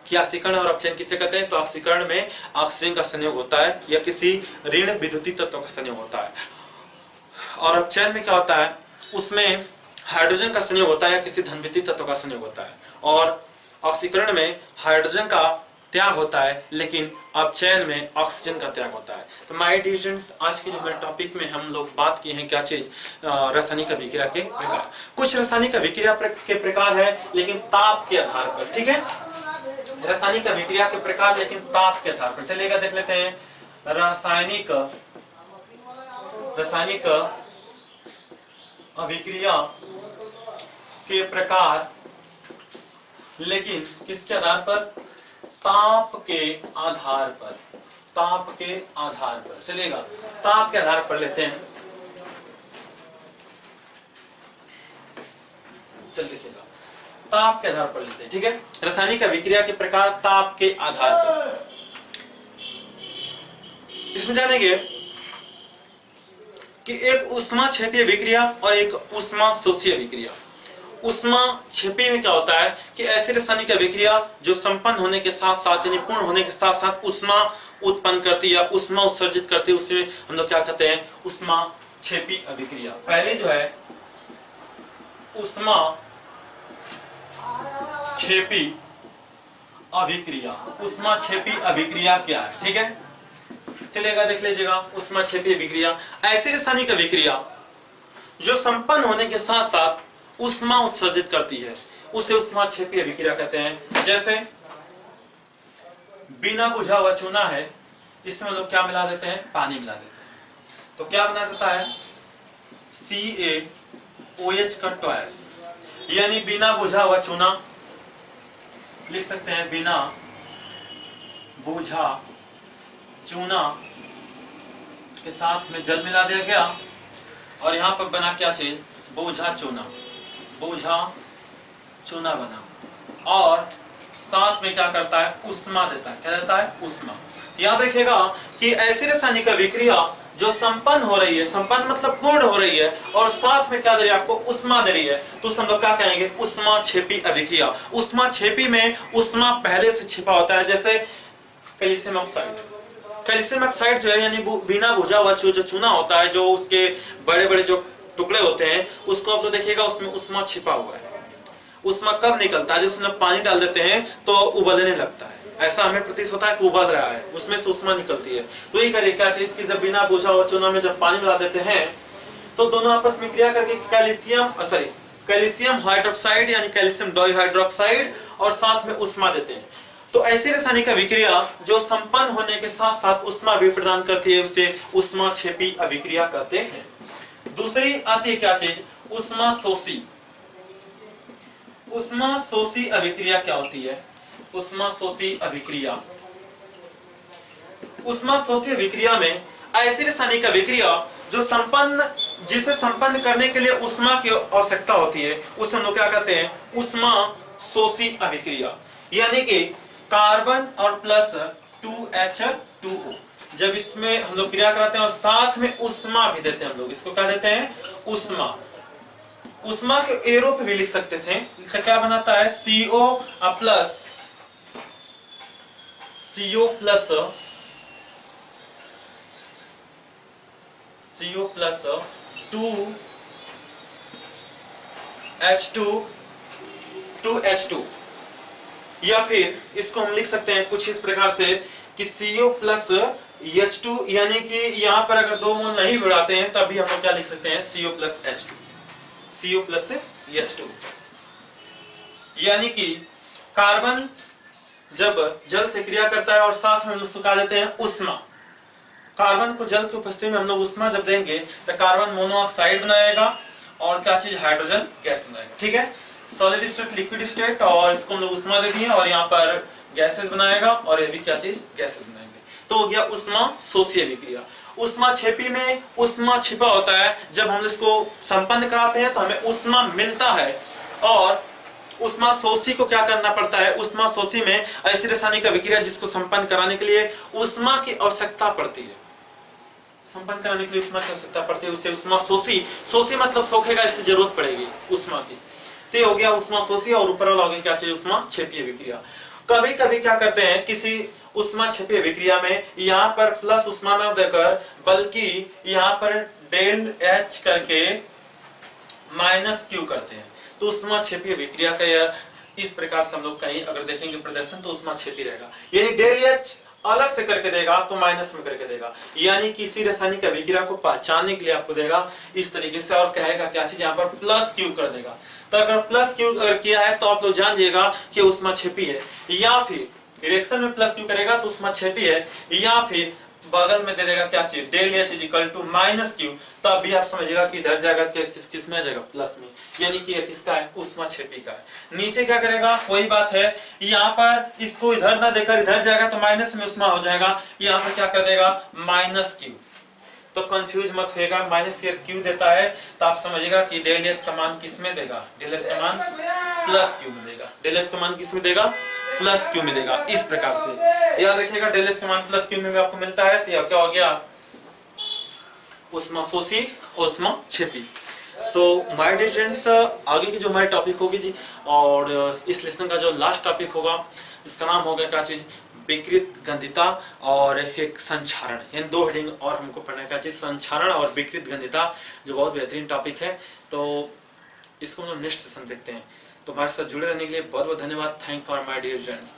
कि ऑक्सीकरण और अपचयन किसे कहते हैं, तो ऑक्सीकरण में ऑक्सीजन का संयोग होता है या किसी ऋण विद्युतीय तत्व का संयोग होता है, और अपचयन में क्या होता है, उसमें हाइड्रोजन का संयोग होता है या किसी धन विद्युतीय तत्व का संयोग होता है, और ऑक्सीकरण में हाइड्रोजन का त्याग होता है लेकिन अपचयन में ऑक्सीजन का त्याग होता है। तो माय डियर स्टूडेंट्स, आज के जो टॉपिक में हम लोग बात किए हैं क्या चीज, रासायनिक अभिक्रिया के प्रकार। कुछ रासायनिक अभिक्रिया के प्रकार है लेकिन ताप के आधार पर, ठीक है, रासायनिक अभिक्रिया के प्रकार लेकिन ताप के आधार पर। चलिएगा देख लेते हैं रासायनिक अभिक्रिया के प्रकार लेकिन किसके आधार पर, ताप के आधार पर, ताप के आधार पर। चलिएगा ताप के आधार पर लेते हैं, चल देखिएगा ताप के आधार पर लेते हैं, ठीक है, रासायनिक अभिक्रिया के प्रकार ताप के आधार पर। इसमें जानेंगे कि एक ऊष्माक्षेपीय अभिक्रिया और एक ऊष्मा शोषी अभिक्रिया। ऊष्माक्षेपी में क्या होता है कि ऐसी रासायनिक अभिक्रिया जो संपन्न होने के साथ साथ यानी पूर्ण होने के साथ साथ ऊष्मा उत्पन्न करती है या ऊष्मा उत्सर्जित करती है, उसमें हम लोग क्या कहते हैं, ऊष्माक्षेपी अभिक्रिया। पहले जो है ऊष्माक्षेपी अभिक्रिया, ऊष्माक्षेपी अभिक्रिया क्या है, ठीक है, चलिएगा देख लीजिएगा ऊष्माक्षेपी अभिक्रिया ऐसी रासायनिक अभिक्रिया जो संपन्न होने के साथ साथ ऊष्मा उत्सर्जित करती है, उसे ऊष्माक्षेपी अभिक्रिया कहते हैं। जैसे बिना बुझा हुआ चूना है, इसमें लोग क्या मिला देते हैं, पानी मिला देते हैं, तो क्या बना देता है, CaOH का ट्वाइस, यानी बिना बुझा हुआ चूना, लिख सकते हैं बिना बुझा चूना के साथ में जल मिला दिया गया और यहां पर बना क्या चीज, बोझा चूना, बोझा चूना बना, और साथ में क्या करता है, ऊष्मा देता है, क्या देता है, ऊष्मा। याद रखिएगा कि ऐसी रासायनिक अभिक्रिया जो संपन्न हो रही है, संपन्न मतलब पूर्ण हो रही है, और साथ में क्या दे रही है, आपको ऊष्मा दे रही है, तो हम लोग क्या कहेंगे, ऊष्माक्षेपी अभिक्रिया। ऊष्माक्षेपी में ऊष्मा पहले से छिपा होता है, जैसे कैल्शियम ऑक्साइड, कैल्शियम ऑक्साइड जो है यानी बिना बुझा हुआ जो चूना होता है, जो उसके बड़े बड़े जो टुकड़े होते हैं, उसको आप लोग देखिएगा उसमें ऊष्मा छिपा हुआ है। ऊष्मा कब निकलता है, जिसमें पानी डाल देते हैं तो उबलने लगता है, ऐसा हमें प्रतीत होता है कि उबल रहा है, उसमें से ऊष्मा निकलती है। तो ये करिए क्या चीज कि जब बिना बुझा हुआ चूना में जब पानी मिला देते हैं तो दोनों आपस में क्रिया करके कैल्शियम हाइड्रोक्साइड यानी कैल्शियम डाइहाइड्रोक्साइड और साथ में ऊष्मा देते हैं। तो ऐसी रासायनिक अभिक्रिया जो संपन्न होने के साथ साथ ऊष्मा भी प्रदान करती है, उसे ऊष्माक्षेपी अभिक्रिया कहते हैं। दूसरी आती है क्या चीज, ऊष्मा शोषी। ऊष्मा शोषी अभिक्रिया क्या होती है, ऊष्मा शोषी अभिक्रिया, ऊष्मा शोषी अभिक्रिया में ऐसी रासायनिक अभिक्रिया जो जिसे संपन्न करने के लिए ऊष्मा की आवश्यकता होती है, उसे हम लोग क्या कहते हैं, ऊष्मा शोषी अभिक्रिया। यानी कि कार्बन और प्लस 2H2O जब इसमें हम लोग क्रिया कराते हैं और साथ में ऊष्मा भी देते हैं, हम लोग इसको क्या देते हैं, ऊष्मा। ऊष्मा के एरो पे भी लिख सकते थे, तो क्या बनाता है, CO प्लस 2H2 या फिर इसको हम लिख सकते हैं कुछ इस प्रकार से कि CO प्लस H2, यानी कि यहाँ पर अगर दो मोल नहीं बढ़ाते हैं तब भी हम लोग क्या लिख सकते हैं, CO plus H2, CO plus H2। यानी कि कार्बन जब जल से क्रिया करता है और साथ में हम लोग सुखा देते हैं ऊष्मा, कार्बन को जल की उपस्थिति में हम लोग ऊष्मा जब देंगे तो कार्बन मोनोऑक्साइड बनाएगा और क्या चीज, हाइड्रोजन गैस बनाएगा, ठीक है, सॉलिड स्टेट लिक्विड स्टेट, और इसको हम लोग ऊष्मा दे दिए और यहाँ पर गैसेस बनाएगा और ये भी क्या चीज, गैसेस बनाएंगे। तो हो गया ऊष्मा शोषी अभिक्रिया। ऊष्माक्षेपी में ऊष्मा छिपा होता है, जब हम इसको संपन्न कराते हैं तो हमें ऊष्मा मिलता है और उष्मा शोषी को क्या करना पड़ता है, उष्मा शोषी में ऐसी रासायनिक अभिक्रिया जिसको संपन्न कराने के लिए उष्मा की आवश्यकता पड़ती है, संपन्न कराने के लिए उष्मा की आवश्यकता पड़ती है, उससे उष्मा शोषी, शोषी मतलब सोखेगा, इससे जरूरत पड़ेगी उष्मा की, तो हो गया उष्मा शोषी। और ऊपर वाला हो गया क्या चीज, उष्मा क्षेपीय अभिक्रिया। कभी कभी क्या करते हैं, किसी उष्मा क्षेपीय अभिक्रिया में यहाँ पर प्लस उष्मा न देकर बल्कि यहाँ पर डेल एच करके माइनस क्यू करते हैं, तो उष्मा क्षेपीय अभिक्रिया का यह इस प्रकार से हम लोग कहीं अगर देखेंगे प्रदर्शन तो उष्मा क्षेपी रहेगा, यानी डेल एच अलग से करके देगा तो माइनस में करके देगा, यानी किसी रासायनिक अभिक्रिया को पहचानने के लिए आपको देगा इस तरीके से, और कहेगा क्या चीज यहाँ पर प्लस क्यू कर देगा। तो अगर प्लस क्यू अगर किया है तो आप लोग जान जाइएगा कि उष्मा क्षेपी है, या फिर रिएक्शन में प्लस क्यू करेगा तो उष्मा क्षेपी है, या फिर बगल में दे देगा क्या चीज, del H is equal to minus q, तो अभी आप समझिएगा कि इधर जाएगा किस में आ जाएगा, प्लस में, यानी कि किसका है, उष्मा क्षेपी का है। नीचे क्या करेगा, वही बात है, यहाँ पर इसको इधर ना देकर इधर जाएगा तो माइनस में उष्मा हो जाएगा, यहाँ पर क्या कर देगा माइनस क्यू, तो कंफ्यूज मत होएगा, माइनस क्यू देता है तो आप समझिएगा कि डेल एच का मान किस में देगा, डेल एच का मान प्लस क्यू में देगा, डेल एच का मान किस में देगा, प्लस क्यू में देगा। इस प्रकार से याद रखिएगा, डेल एच का मान प्लस क्यू में भी आपको मिलता है, तो क्या हो गया, उष्मा शोषी उष्मा क्षेपी। तो माय डियर फ्रेंड्स, आगे की जो हमारी टॉपिक होगी जी, और इस लेसन का जो लास्ट टॉपिक होगा जिसका नाम होगा क्या चीज, विकृत गंधिता और एक संक्षारण, इन दो हेडिंग और हमको पढ़ने का चीज, संक्षारण और विकृत गंधिता, जो बहुत बेहतरीन टॉपिक है। तो इसको हम लोग नेक्स्ट सेशन देखते हैं। तो हमारे साथ जुड़े रहने के लिए बहुत बहुत धन्यवाद। Thank for my dear friends.